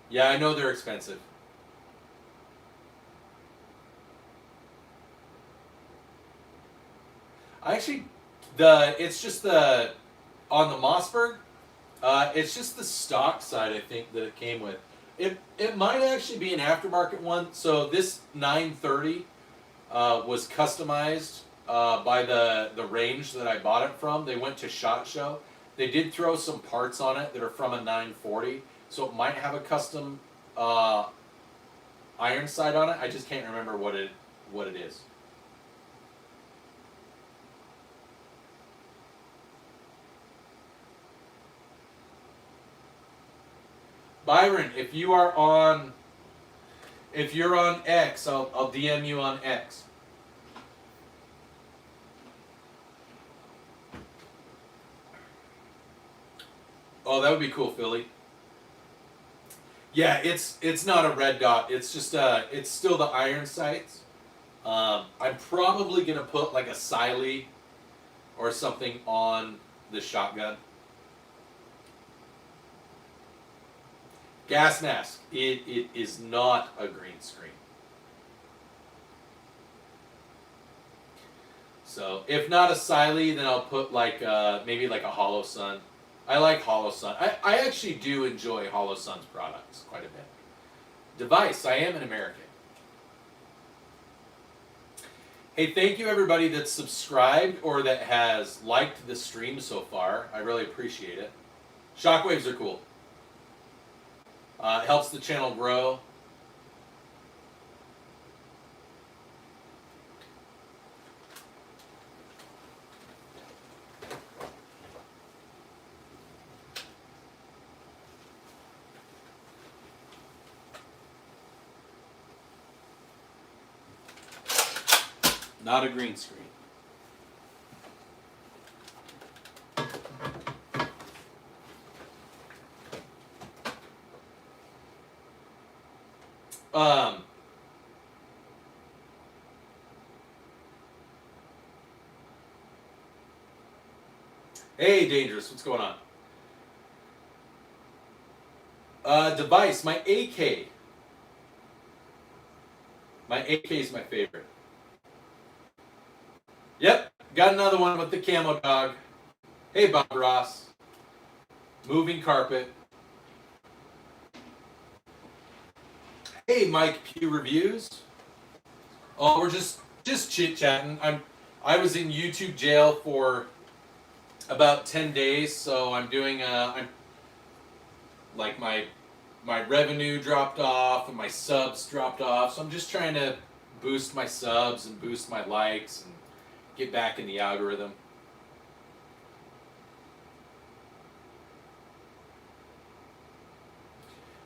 [SPEAKER 1] Yeah, I know they're expensive. Actually, it's just the, on the Mossberg, it's just the stock side, I think, that it came with. It might actually be an aftermarket one. So this 930 was customized by the range that I bought it from. They went to SHOT Show. They did throw some parts on it that are from a 940, so it might have a custom iron sight on it. I just can't remember what it is. Byron, if you're on X, I'll DM you on X. Oh, that would be cool, Philly. Yeah, it's not a red dot. It's just it's still the iron sights. I'm probably gonna put like a Siley or something on the shotgun. Gas mask. It is not a green screen. So if not a Siley, then I'll put like maybe like a Hollow Sun. I like Hollow Sun. I actually do enjoy Hollow Sun's products quite a bit. Device. I am an American. Hey, thank you everybody that's subscribed or that has liked the stream so far. I really appreciate it. Shockwaves are cool. It helps the channel grow. Not a green screen. Hey, Dangerous, what's going on? Device, my AK. My AK is my favorite. Yep, got another one with the camo dog. Hey, Bob Ross. Moving carpet. Hey, Mike Pew Reviews. Oh, we're just chit-chatting. I was in YouTube jail for about 10 days, so I'm doing I'm like my revenue dropped off and my subs dropped off, so I'm just trying to boost my subs and boost my likes and get back in the algorithm.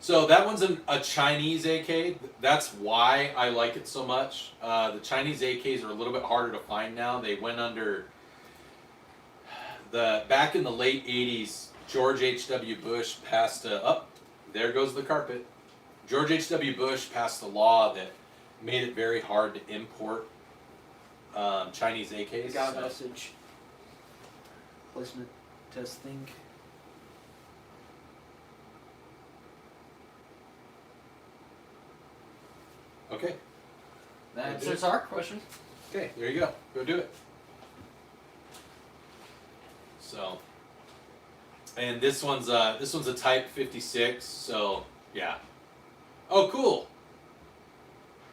[SPEAKER 1] So that one's a Chinese AK. That's why I like it so much. The Chinese AKs are a little bit harder to find now. They went under back in the late 80s, George H.W. Bush passed there goes the carpet. George H.W. Bush passed a law that made it very hard to import Chinese AKs.
[SPEAKER 2] Got a message. Placement testing.
[SPEAKER 1] Okay.
[SPEAKER 2] That answers our question.
[SPEAKER 1] Okay, there you go. Go do it. So, and this one's a Type 56. So yeah. Oh, cool.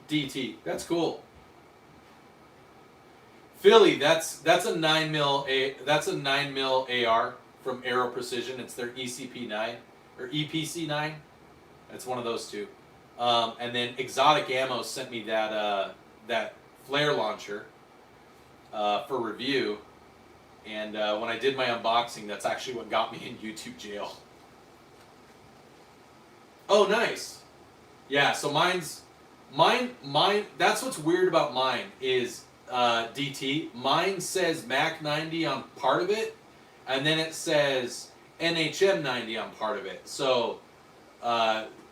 [SPEAKER 1] DT. That's cool. Philly. That's a 9mm AR from Aero Precision. It's their ECP9 or EPC9. It's one of those two. And then Exotic Ammo sent me that flare launcher for review, and when I did my unboxing, that's actually what got me in YouTube jail. Oh, nice. Yeah, so mine. That's what's weird about mine is DT. Mine says Mac 90 on part of it, and then it says NHM 90 on part of it. So.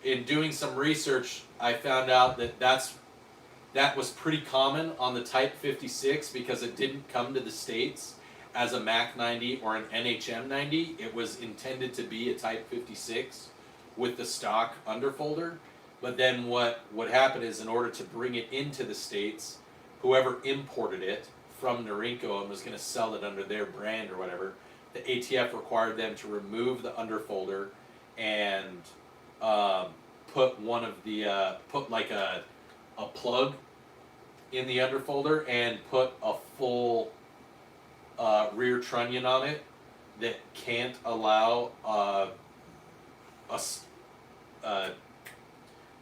[SPEAKER 1] In doing some research, I found out that was pretty common on the Type 56 because it didn't come to the States as a Mac 90 or an NHM 90. It was intended to be a Type 56 with the stock underfolder. But then what happened is in order to bring it into the States, whoever imported it from Norinco and was going to sell it under their brand or whatever, the ATF required them to remove the underfolder and put one of the put like a plug in the underfolder and put a full rear trunnion on it that can't allow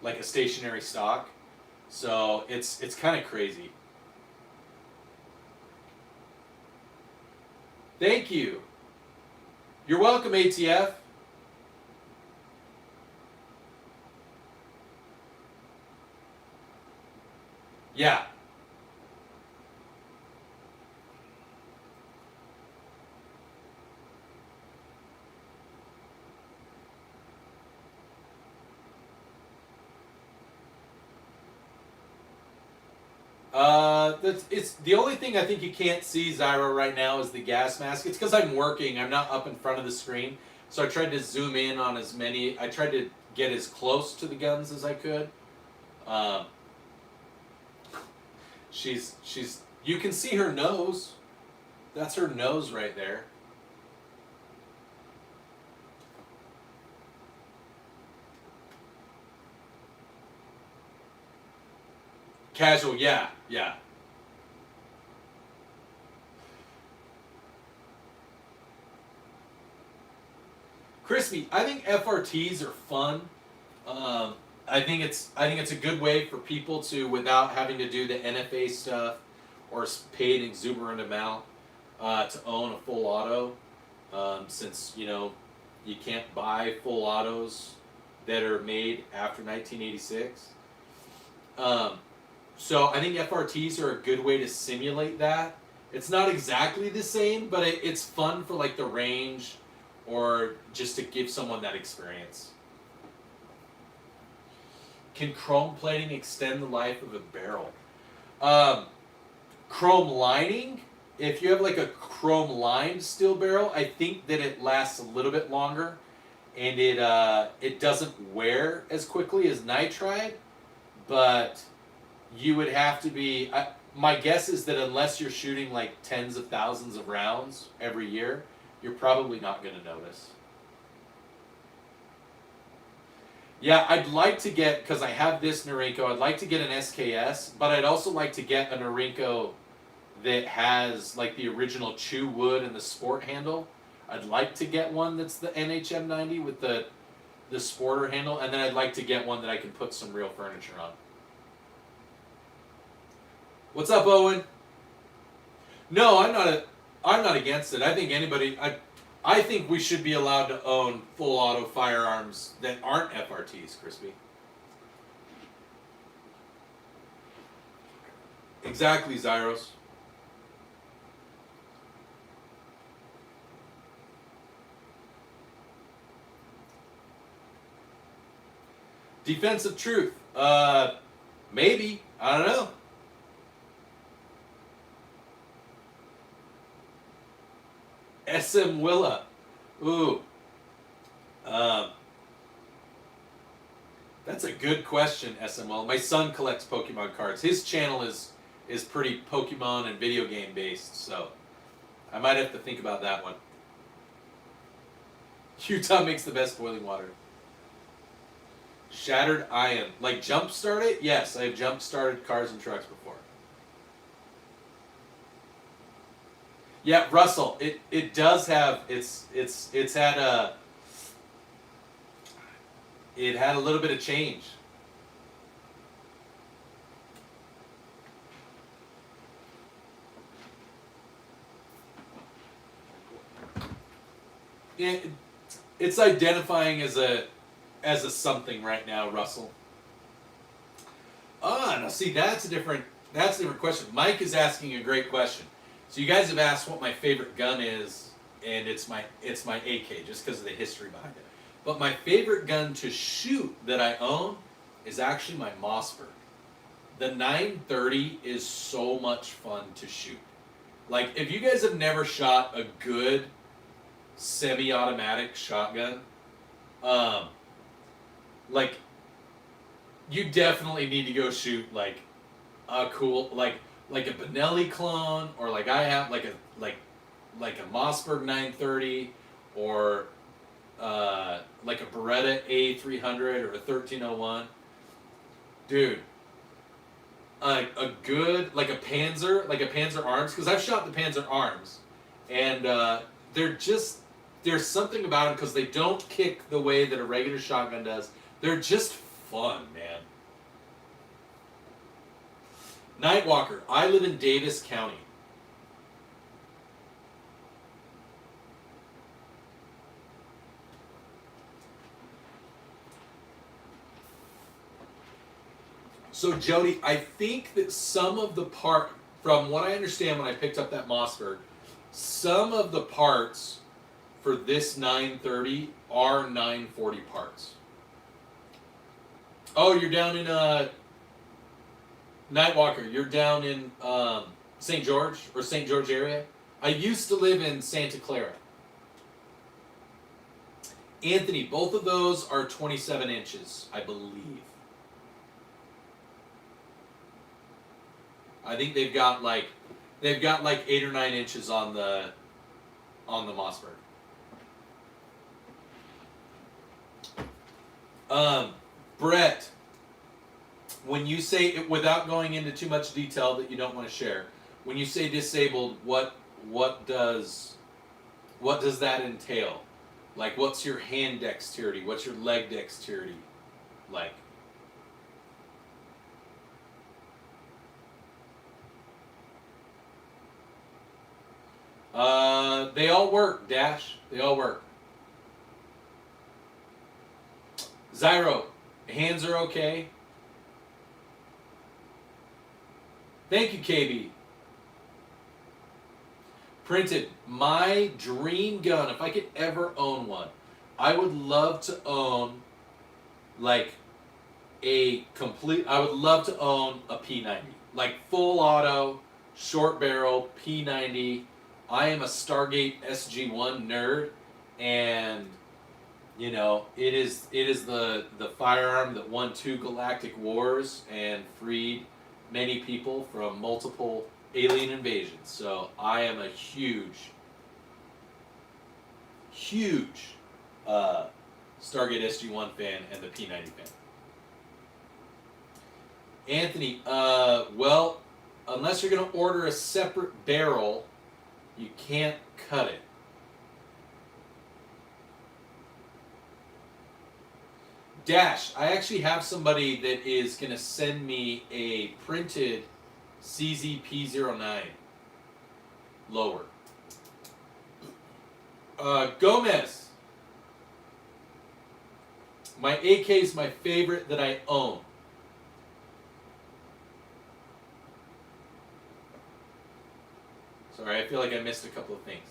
[SPEAKER 1] like a stationary stock. So it's kind of crazy. Thank you. You're welcome, ATF. Yeah. It's the only thing I think you can't see, Zyro, right now is the gas mask. It's because I'm working. I'm not up in front of the screen. So I tried to zoom in on as many. I tried to get as close to the guns as I could. You can see her nose. That's her nose right there. Casual, yeah. Crispy, I think FRTs are fun. I think it's a good way for people to, without having to do the NFA stuff or pay an exuberant amount, to own a full auto. Since you can't buy full autos that are made after 1986. So I think FRTs are a good way to simulate that. It's not exactly the same, but it's fun for like the range or just to give someone that experience. Can chrome plating extend the life of a barrel? Chrome lining, if you have like a chrome lined steel barrel, I think that it lasts a little bit longer and it doesn't wear as quickly as nitride, but you would have to be, my guess is that unless you're shooting like tens of thousands of rounds every year, you're probably not going to notice. Yeah, I'd like to get, because I have this Norinco, I'd like to get an SKS, but I'd also like to get a Norinco that has like the original chew wood and the sport handle. I'd like to get one that's the NHM90 with the sporter handle, and then I'd like to get one that I can put some real furniture on. What's up, Owen? No, I'm not against it. I think I think we should be allowed to own full auto firearms that aren't FRTs, Crispy. Exactly, Zyros. Defensive truth. Maybe. I don't know. SM Willa. Ooh. That's a good question, SM Willa. My son collects Pokemon cards. His channel is pretty Pokemon and video game based, so I might have to think about that one. Utah makes the best boiling water. Shattered iron. Like jump start it? Yes, I have jump started cars and trucks before. Yeah, Russell, it does have it had a little bit of change. It's identifying as a something right now, Russell. Now see that's a different question. Mike is asking a great question. So you guys have asked what my favorite gun is, and it's my AK just because of the history behind it. But my favorite gun to shoot that I own is actually my Mossberg. The 930 is so much fun to shoot. Like if you guys have never shot a good semi-automatic shotgun, like you definitely need to go shoot like a cool like a Benelli clone, or like I have like a Mossberg 930, or like a Beretta A300 or a 1301. Dude, a good like a Panzer Arms, because I've shot the Panzer Arms, and there's something about them because they don't kick the way that a regular shotgun does. They're just fun, man. Nightwalker, I live in Davis County. So Jody, I think that some of the from what I understand when I picked up that Mossberg, some of the parts for this 930 are 940 parts. Oh, you're down in Nightwalker, you're down in St. George or St. George area? I used to live in Santa Clara. Anthony, both of those are 27 inches, I believe. I think they've got like 8 or 9 inches on the Mossberg. Brett, when you say, without going into too much detail that you don't want to share, when you say disabled, what does that entail? Like, what's your hand dexterity? What's your leg dexterity like? They all work, Dash. They all work. Zyro, hands are okay. Thank you, KB. Printed. My dream gun, if I could ever own one, I would love to own like I would love to own a P90. Like full auto, short barrel, P90. I am a Stargate SG1 nerd, and you know, it is the firearm that won 2 galactic wars and freed many people from multiple alien invasions. So I am a huge Stargate SG1 fan and the P90 fan. Anthony, well, unless you're going to order a separate barrel, you can't cut it. Dash, I actually have somebody that is going to send me a printed CZP09 lower. Gomez, my AK is my favorite that I own. Sorry, I feel like I missed a couple of things.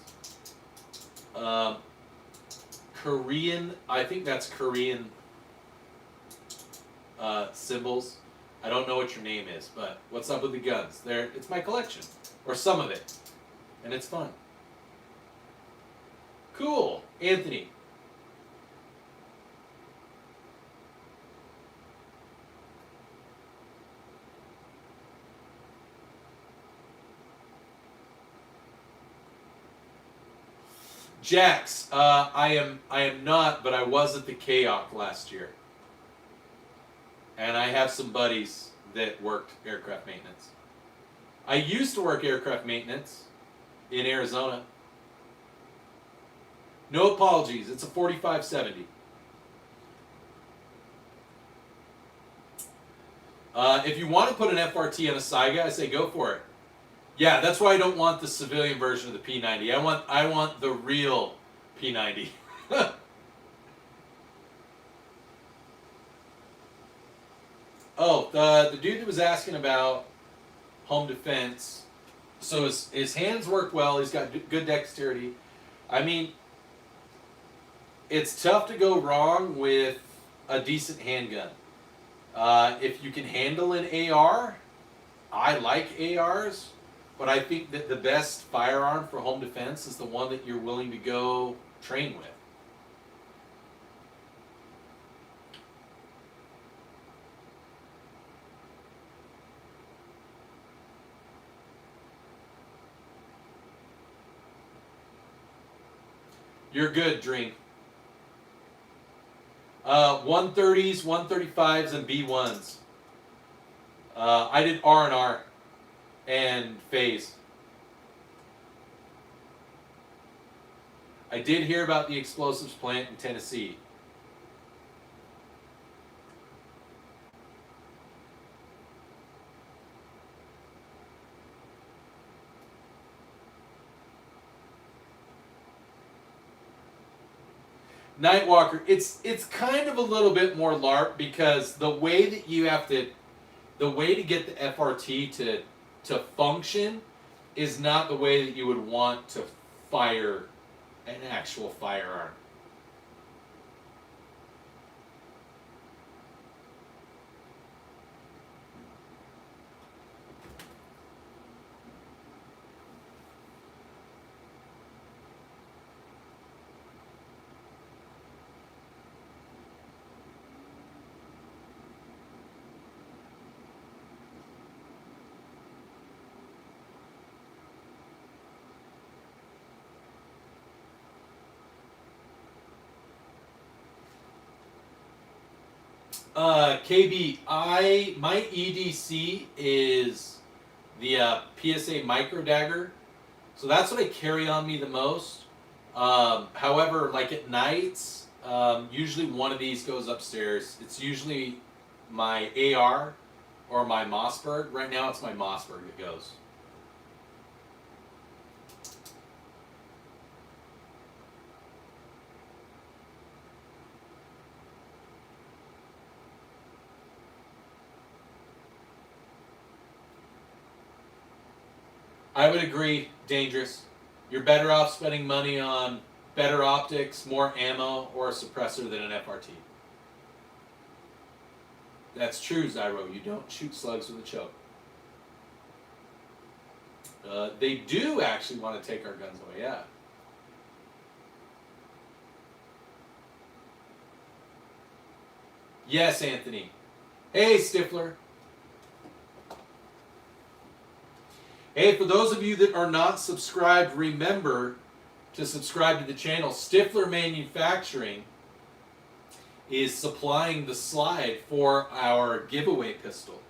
[SPEAKER 1] Korean, I think that's Korean symbols. I don't know what your name is, but what's up with the guns? It's my collection, or some of it, and it's fun. Cool, Anthony. Jax, I am not, but I was at the KOC last year. And I have some buddies that worked aircraft maintenance. I used to work aircraft maintenance in Arizona. No apologies, it's a 4570. If you want to put an FRT on a Saiga, I say go for it. Yeah, that's why I don't want the civilian version of the P90. I want the real P90. Oh, the dude that was asking about home defense. So his hands work well. He's got good dexterity. I mean, it's tough to go wrong with a decent handgun. If you can handle an AR, I like ARs, but I think that the best firearm for home defense is the one that you're willing to go train with. You're good, Drink. 130s, 135s, and B1s. I did R&R and phase. I did hear about the explosives plant in Tennessee. Nightwalker, it's kind of a little bit more LARP because the way that you have to, the way to get the FRT to function is not the way that you would want to fire an actual firearm. KB, my EDC is the PSA Micro Dagger, so that's what I carry on me the most. However, like at nights, usually one of these goes upstairs. It's usually my AR or my Mossberg. Right now it's my Mossberg that goes. I would agree, dangerous. You're better off spending money on better optics, more ammo, or a suppressor than an FRT. That's true, Zyro. You don't shoot slugs with a choke. They do actually want to take our guns away, yeah. Yes, Anthony. Hey, Stifler. Hey, for those of you that are not subscribed, remember to subscribe to the channel. Stifler Manufacturing is supplying the slide for our giveaway pistol.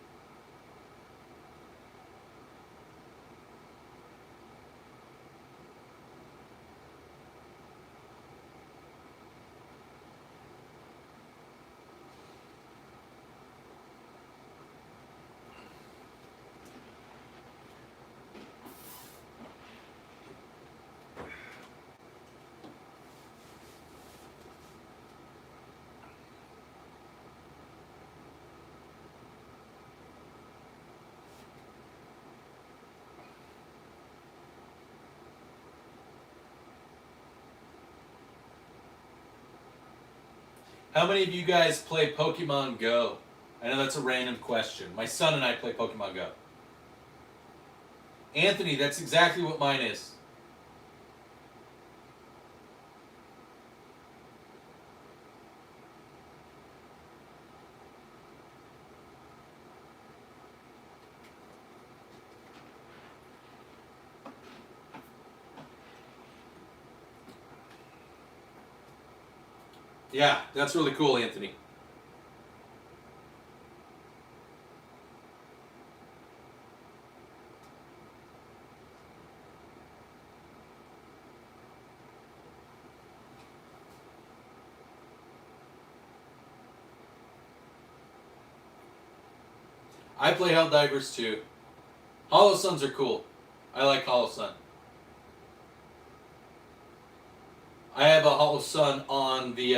[SPEAKER 1] How many of you guys play Pokemon Go? I know that's a random question. My son and I play Pokemon Go. Anthony, that's exactly what mine is. Yeah, that's really cool, Anthony. I play Helldivers too. Hollow Suns are cool. I like Hollow Sun. I have a Hollow Sun on the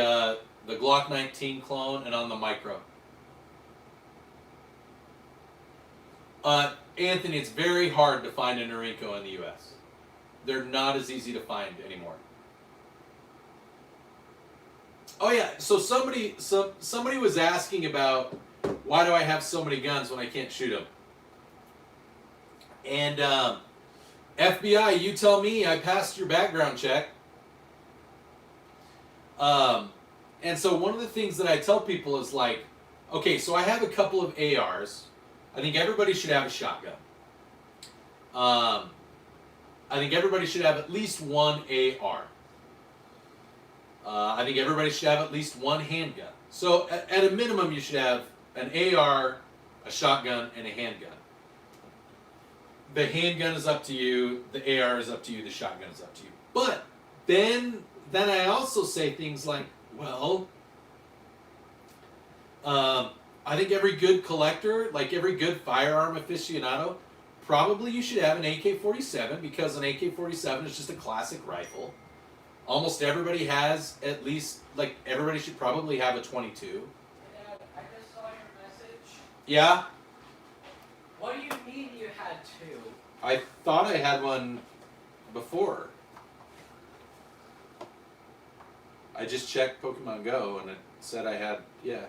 [SPEAKER 1] Glock 19 clone and on the Micro. Anthony, it's very hard to find a Norinco in the U.S. They're not as easy to find anymore. Oh yeah, so somebody was asking about why do I have so many guns when I can't shoot them? And FBI, you tell me. I passed your background check. And so one of the things that I tell people is like, okay, so I have a couple of ARs. I think everybody should have a shotgun. I think everybody should have at least one AR. I think everybody should have at least one handgun. So at a minimum, you should have an AR, a shotgun, and a handgun. The handgun is up to you. The AR is up to you. The shotgun is up to you. But then I also say things like, well, I think every good collector, like every good firearm aficionado, probably you should have an AK-47 because an AK-47 is just a classic rifle. Almost everybody has at least, like, everybody should probably have a 22.
[SPEAKER 2] Dad, I just saw your message.
[SPEAKER 1] Yeah?
[SPEAKER 2] What do you mean you had two?
[SPEAKER 1] I thought I had one before. I just checked Pokemon Go and it said I had, yeah.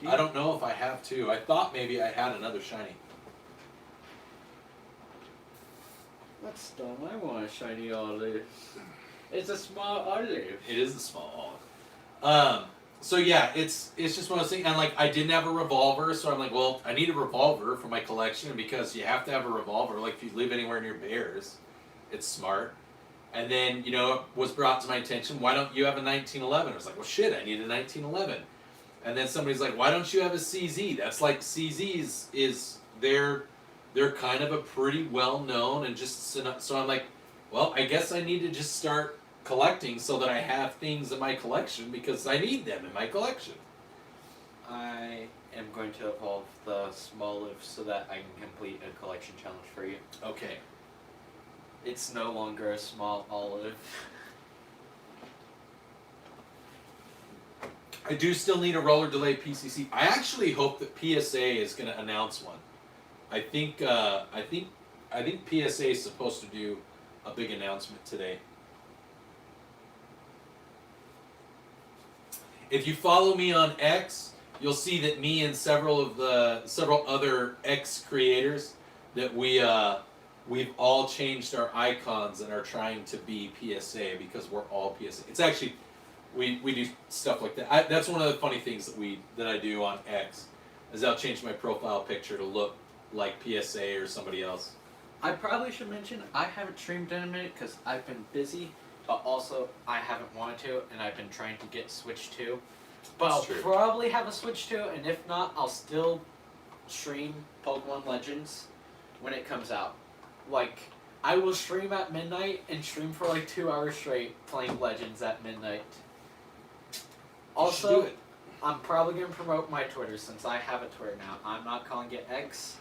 [SPEAKER 1] I don't know if I have two. I thought maybe I had another shiny.
[SPEAKER 2] That's dumb. I want a shiny olive. It's a small olive.
[SPEAKER 1] It is a small olive. So yeah, it's just one of those things. And like, I didn't have a revolver, so I'm like, well, I need a revolver for my collection because you have to have a revolver. Like if you live anywhere near bears, it's smart. And then, you know, it was brought to my attention, why don't you have a 1911? I was like, well, shit, I need a 1911. And then somebody's like, why don't you have a CZ? That's like, CZs is, they're kind of a pretty well-known and just, so I'm like, well, I guess I need to just start collecting so that I have things in my collection because I need them in my collection.
[SPEAKER 2] I am going to evolve the small olive so that I can complete a collection challenge for you.
[SPEAKER 1] Okay.
[SPEAKER 2] It's no longer a small olive.
[SPEAKER 1] I do still need a roller delay PCC. I actually hope that PSA is going to announce one. I think PSA is supposed to do a big announcement today. If you follow me on X, you'll see that me and several other X creators that we've all changed our icons and are trying to be PSA because we're all PSA. It's actually we do stuff like that. That's one of the funny things that I do on X, is I'll change my profile picture to look like PSA or somebody else.
[SPEAKER 2] I probably should mention I haven't streamed in a minute because I've been busy, but also I haven't wanted to, and I've been trying to get Switch 2. But I'll probably have a Switch 2, and if not, I'll still stream Pokemon Legends when it comes out. Like, I will stream at midnight and stream for like 2 hours straight playing Legends at midnight. Also, I'm probably going to promote my Twitter since I have a Twitter now. I'm not calling it X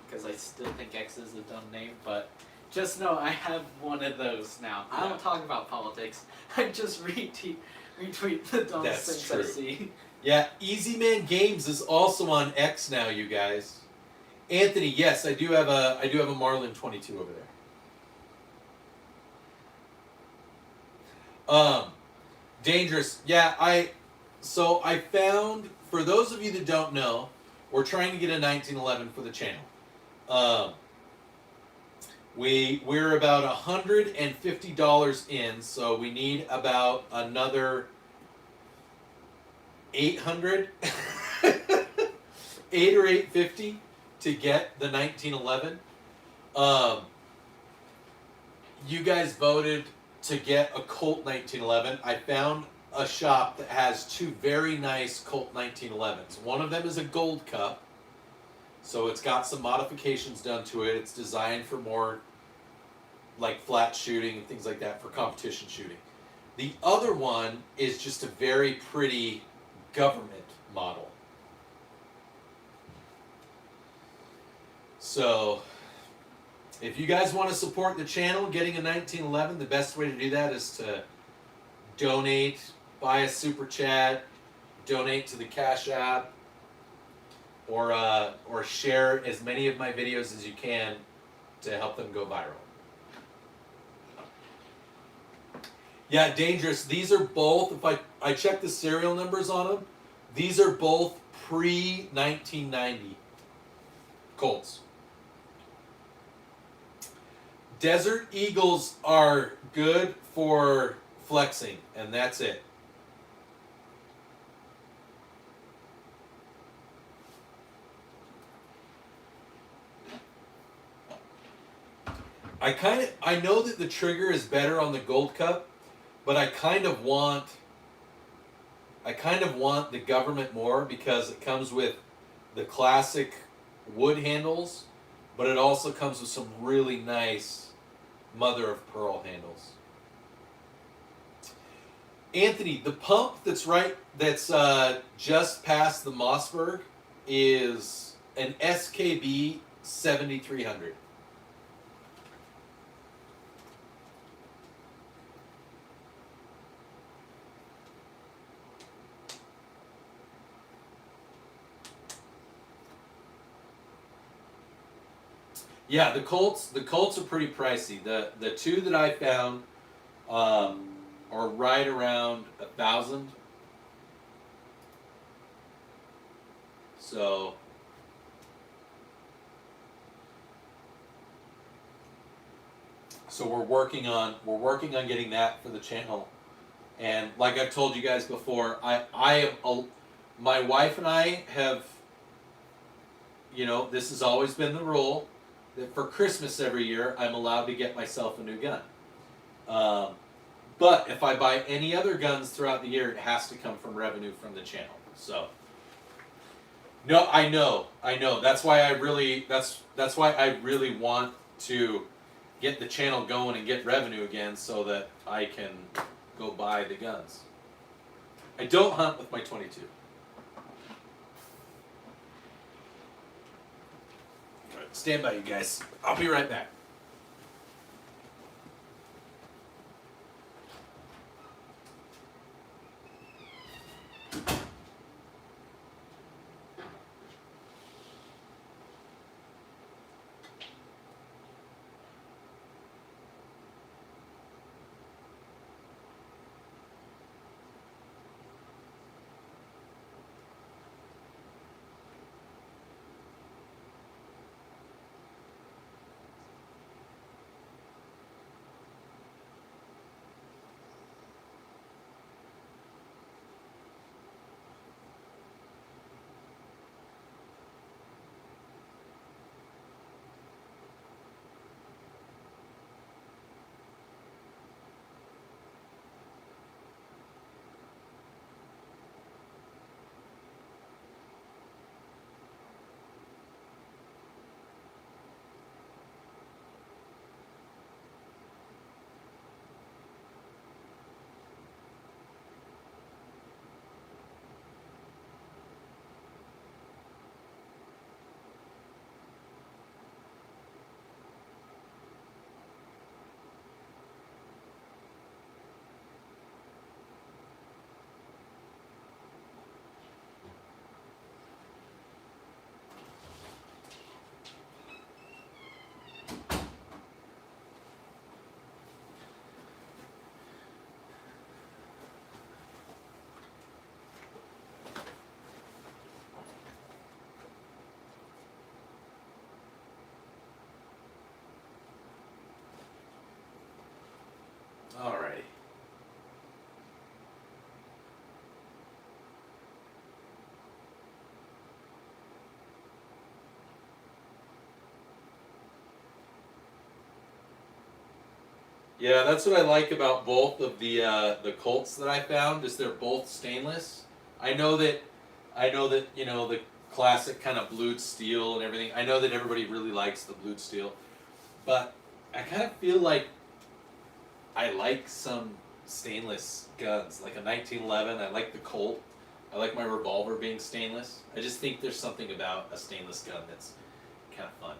[SPEAKER 2] because I still think X is a dumb name, but just know I have one of those now. I don't talk about politics. I just retweet the dumbest things I see.
[SPEAKER 1] Yeah, Easy Man Games is also on X now, you guys. Anthony, yes, I do have a Marlin 22 over there. Dangerous. Yeah, I found, for those of you that don't know, we're trying to get a 1911 for the channel. We're about $150 in, so we need about another 800, 8 or 850 to get the 1911. You guys voted to get a Colt 1911. I found a shop that has 2 very nice Colt 1911s. One of them is a gold cup, so it's got some modifications done to it. It's designed for more like flat shooting and things like that, for competition shooting. The other one is just a very pretty government model. So if you guys want to support the channel getting a 1911, the best way to do that is to donate, buy a super chat, donate to the Cash App, or share as many of my videos as you can to help them go viral. Yeah, Dangerous. These are both, if I check the serial numbers on them, these are both pre-1990 Colts. Desert Eagles are good for flexing, and that's it. I know that the trigger is better on the Gold Cup, but I kind of want the government more because it comes with the classic wood handles, but it also comes with some really nice mother of pearl handles. Anthony, the pump that's just past the Mossberg is an SKB 7300. Yeah, the Colts are pretty pricey. The 2 that I found are right around $1,000. So we're working on getting that for the channel. And like I've told you guys before, my wife and I have, this has always been the rule, that for Christmas every year, I'm allowed to get myself a new gun. But if I buy any other guns throughout the year, it has to come from revenue from the channel. So, no, I know. That's why I really want to get the channel going and get revenue again, so that I can go buy the guns. I don't hunt with my 22. Stand by, you guys. I'll be right back. Yeah, that's what I like about both of the Colts that I found is they're both stainless. I know that you know the classic kind of blued steel and everything. I know that everybody really likes the blued steel, but I kind of feel like I like some stainless guns, like a 1911. I like the Colt. I like my revolver being stainless. I just think there's something about a stainless gun that's kind of fun.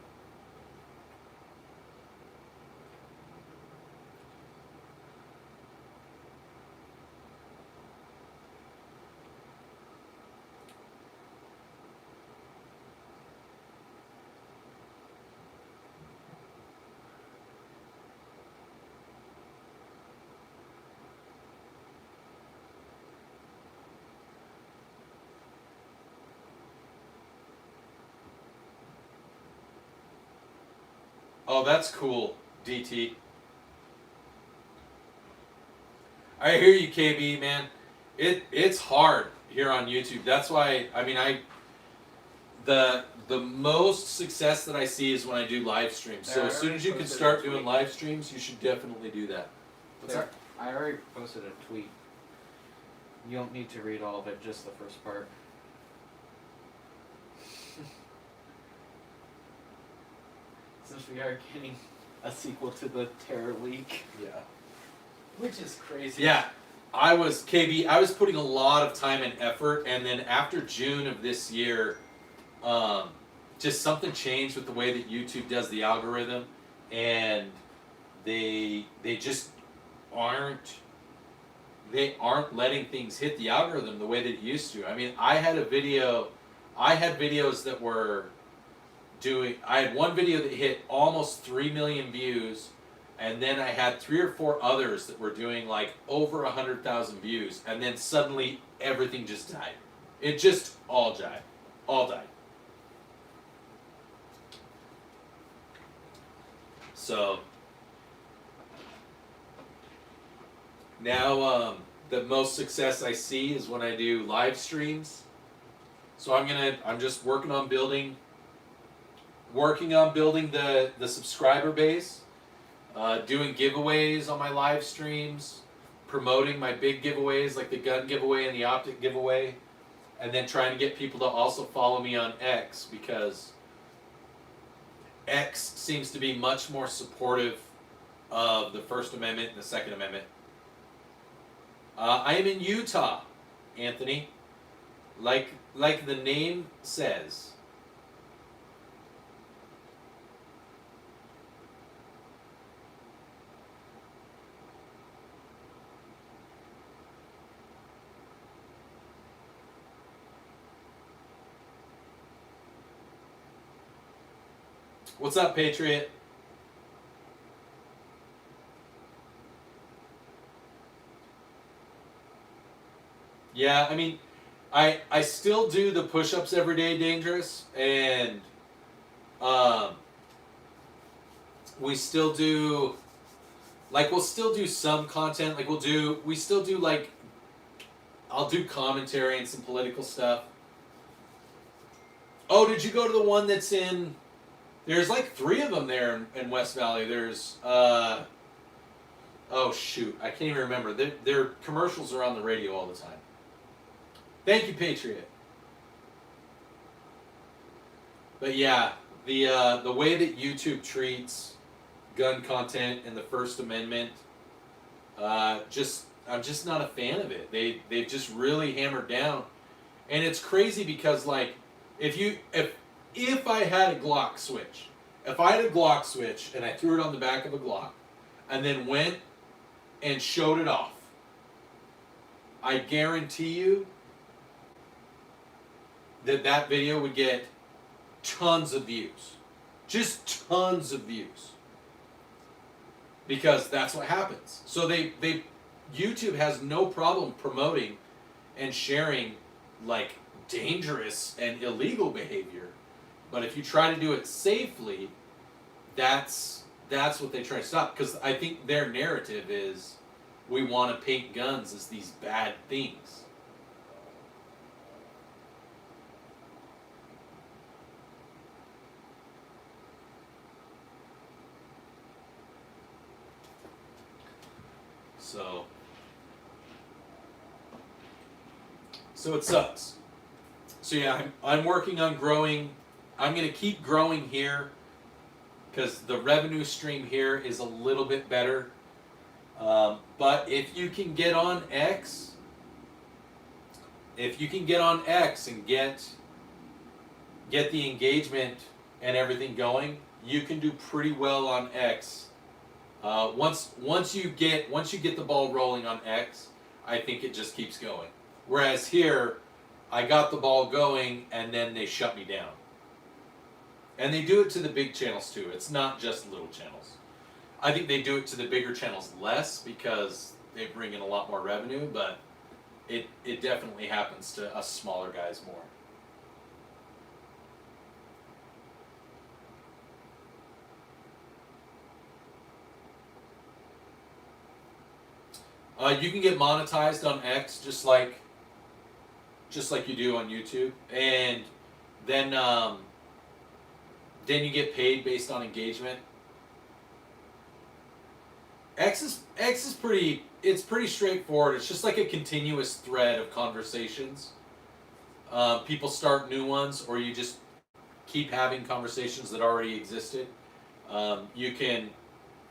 [SPEAKER 1] Oh, that's cool, DT. I hear you, KB, man. It's hard here on YouTube. That's why the most success that I see is when I do live streams. So as soon as you can start doing live streams, you should definitely do that. What's that?
[SPEAKER 2] I already posted a tweet. You don't need to read all of it, just the first part. Since we are getting a sequel to the Terror Leak.
[SPEAKER 1] Yeah.
[SPEAKER 2] Which is crazy.
[SPEAKER 1] Yeah. I was putting a lot of time and effort, and then after June of this year, just something changed with the way that YouTube does the algorithm, and they just aren't letting things hit the algorithm the way that it used to. I mean, I had videos that were I had one video that hit almost 3 million views, and then I had 3 or 4 others that were doing like over 100,000 views, and then suddenly everything just died. It just all died. So now the most success I see is when I do live streams. So I'm just working on building the subscriber base, doing giveaways on my live streams, promoting my big giveaways like the gun giveaway and the optic giveaway, and then trying to get people to also follow me on X, because X seems to be much more supportive of the First Amendment and the Second Amendment. I am in Utah, Anthony, like the name says. What's up, Patriot? Yeah, I mean, I still do the push-ups every day, Dangerous, and we still do, like, we'll still do some content, like we still do, like, I'll do commentary and some political stuff. Oh, did you go to the one that's in, there's like 3 of them there in West Valley. There's, oh shoot, I can't even remember. Their commercials are on the radio all the time. Thank you, Patriot. But yeah, the way that YouTube treats gun content and the First Amendment, I'm just not a fan of it. They've just really hammered down, and it's crazy because, like, if I had a Glock switch, if I had a Glock switch and I threw it on the back of a Glock, and then went and showed it off, I guarantee you that video would get tons of views. Just tons of views. Because that's what happens. So YouTube has no problem promoting and sharing, like, dangerous and illegal behavior, but if you try to do it safely, that's what they try to stop, because I think their narrative is we want to paint guns as these bad things. So it sucks. So yeah, I'm working on growing. I'm going to keep growing here because the revenue stream here is a little bit better. But if you can get on X, and get the engagement and everything going, you can do pretty well on X. Once you get the ball rolling on X, I think it just keeps going. Whereas here, I got the ball going and then they shut me down. And they do it to the big channels too. It's not just little channels. I think they do it to the bigger channels less because they bring in a lot more revenue, but it definitely happens to us smaller guys more. You can get monetized on X just like you do on YouTube, and then you get paid based on engagement. X is pretty straightforward. It's just like a continuous thread of conversations. People start new ones, or you just keep having conversations that already existed. You can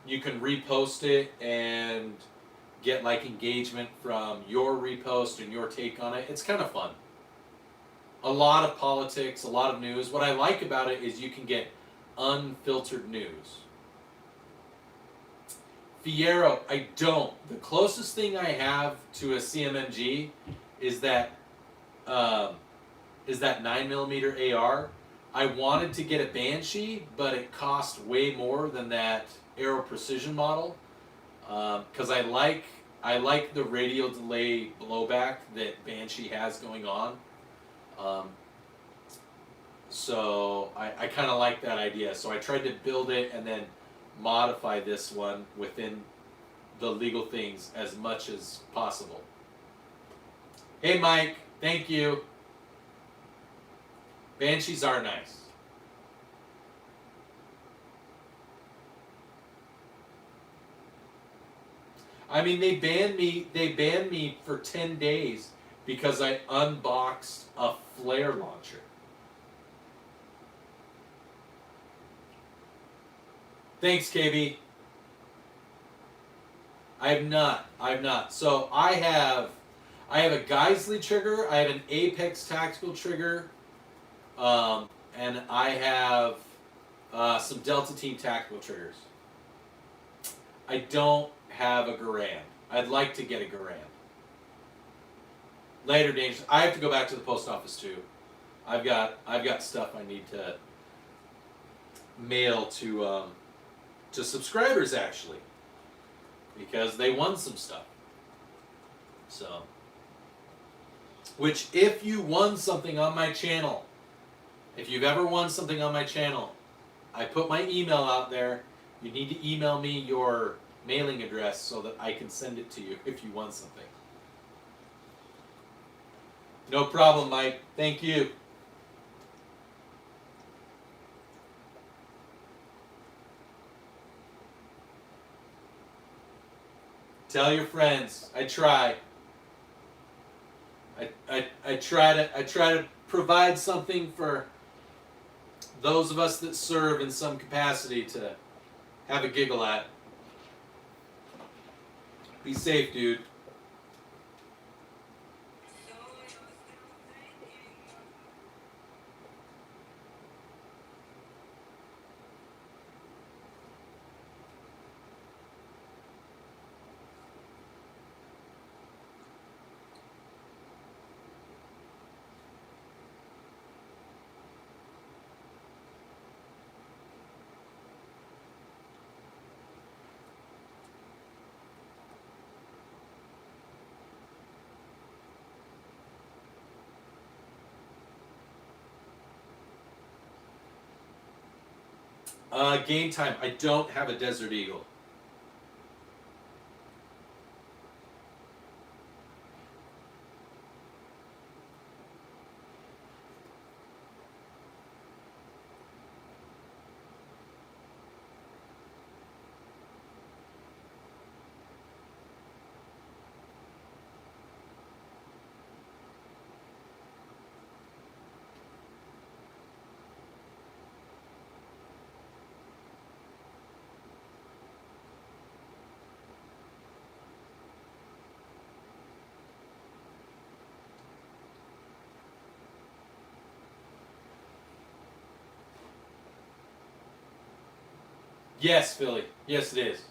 [SPEAKER 1] repost it and get like engagement from your repost and your take on it. It's kind of fun. A lot of politics, a lot of news. What I like about it is you can get unfiltered news. Fiero, I don't. The closest thing I have to a CMMG is that 9mm AR. I wanted to get a Banshee, but it cost way more than that Aero Precision model. Because I like the radial delay blowback that Banshee has going on. So I kind of like that idea. So I tried to build it and then modify this one within the legal things as much as possible. Hey Mike, thank you. Banshees are nice. I mean, they banned me for 10 days because I unboxed a flare launcher. Thanks, KB. I've not. So I have a Geisley trigger, I have an Apex tactical trigger, and I have some Delta Team tactical triggers. I don't have a Garand. I'd like to get a Garand. Later, Dangerous. I have to go back to the post office too. I've got stuff I need to mail to subscribers actually, because they won some stuff. So, which if you won something on my channel, if you've ever won something on my channel, I put my email out there. You need to email me your mailing address so that I can send it to you if you won something. No problem, Mike. Thank you. Tell your friends. I try. I try to provide something for those of us that serve in some capacity to have a giggle at. Be safe, dude. Game time. I don't have a Desert Eagle. Yes, Philly. Yes, it is.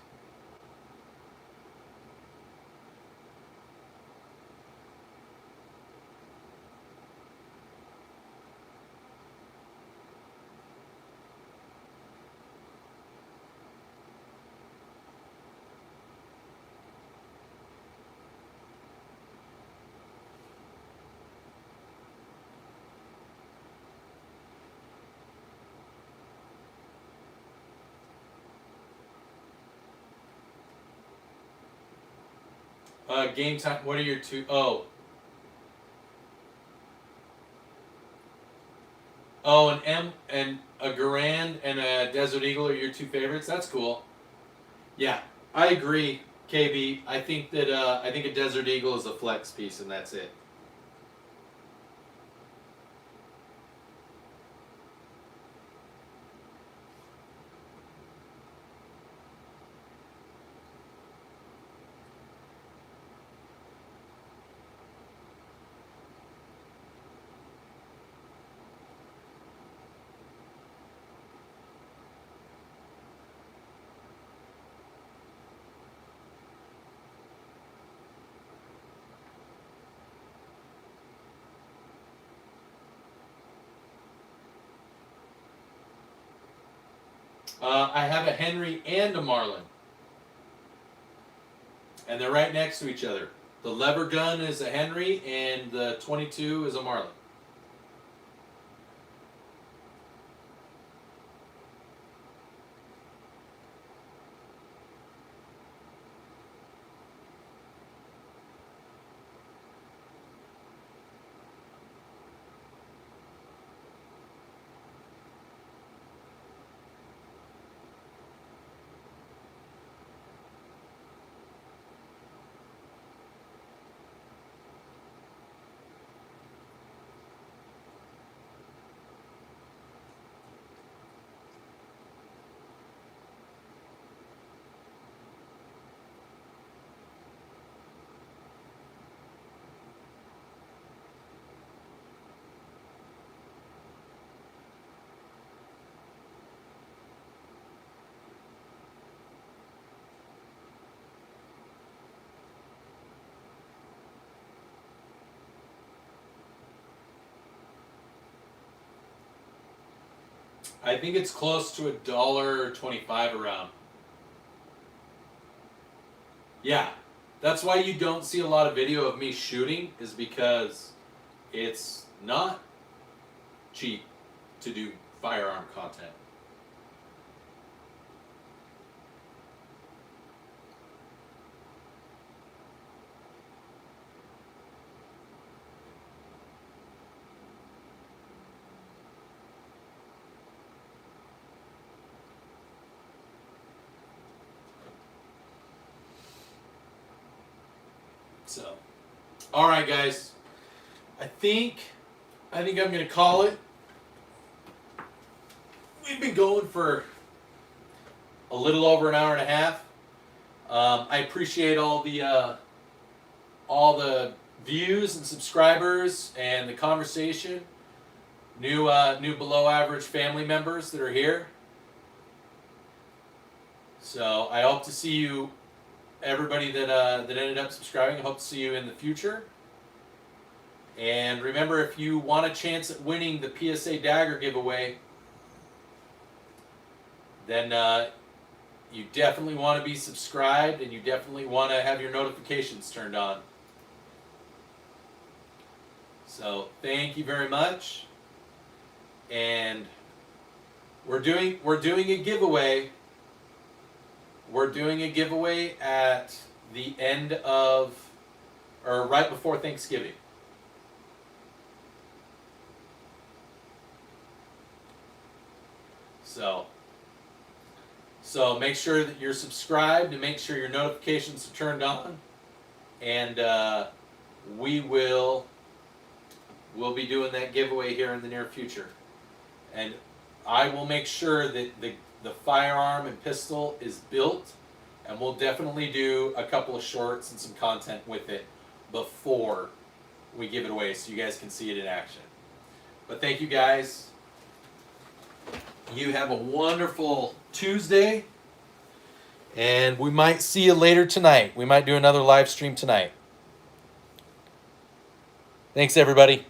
[SPEAKER 1] Game time. What are your two? Oh, an M and a Garand and a Desert Eagle are your two favorites. That's cool. Yeah, I agree, KB. I think that I think a Desert Eagle is a flex piece, and that's it. I have a Henry and a Marlin, and they're right next to each other. The lever gun is a Henry, and the 22 is a Marlin. I think it's close to $1.25 around. Yeah, that's why you don't see a lot of video of me shooting, is because it's not cheap to do firearm content. So, all right, guys. I think I'm gonna call it. We've been going for a little over an hour and a half. I appreciate all the views and subscribers and the conversation. New below average family members that are here. So I hope to see you. Everybody that ended up subscribing, I hope to see you in the future. And remember, if you want a chance at winning the PSA Dagger giveaway, then you definitely want to be subscribed, and you definitely want to have your notifications turned on. So thank you very much. And we're doing a giveaway. We're doing a giveaway at the end of, or right before Thanksgiving. So make sure that you're subscribed and make sure your notifications are turned on, and we'll be doing that giveaway here in the near future. And I will make sure that the firearm and pistol is built, and we'll definitely do a couple of shorts and some content with it before we give it away so you guys can see it in action. But thank you guys. You have a wonderful Tuesday, And we might see you later tonight. We might do another live stream tonight. Thanks, everybody.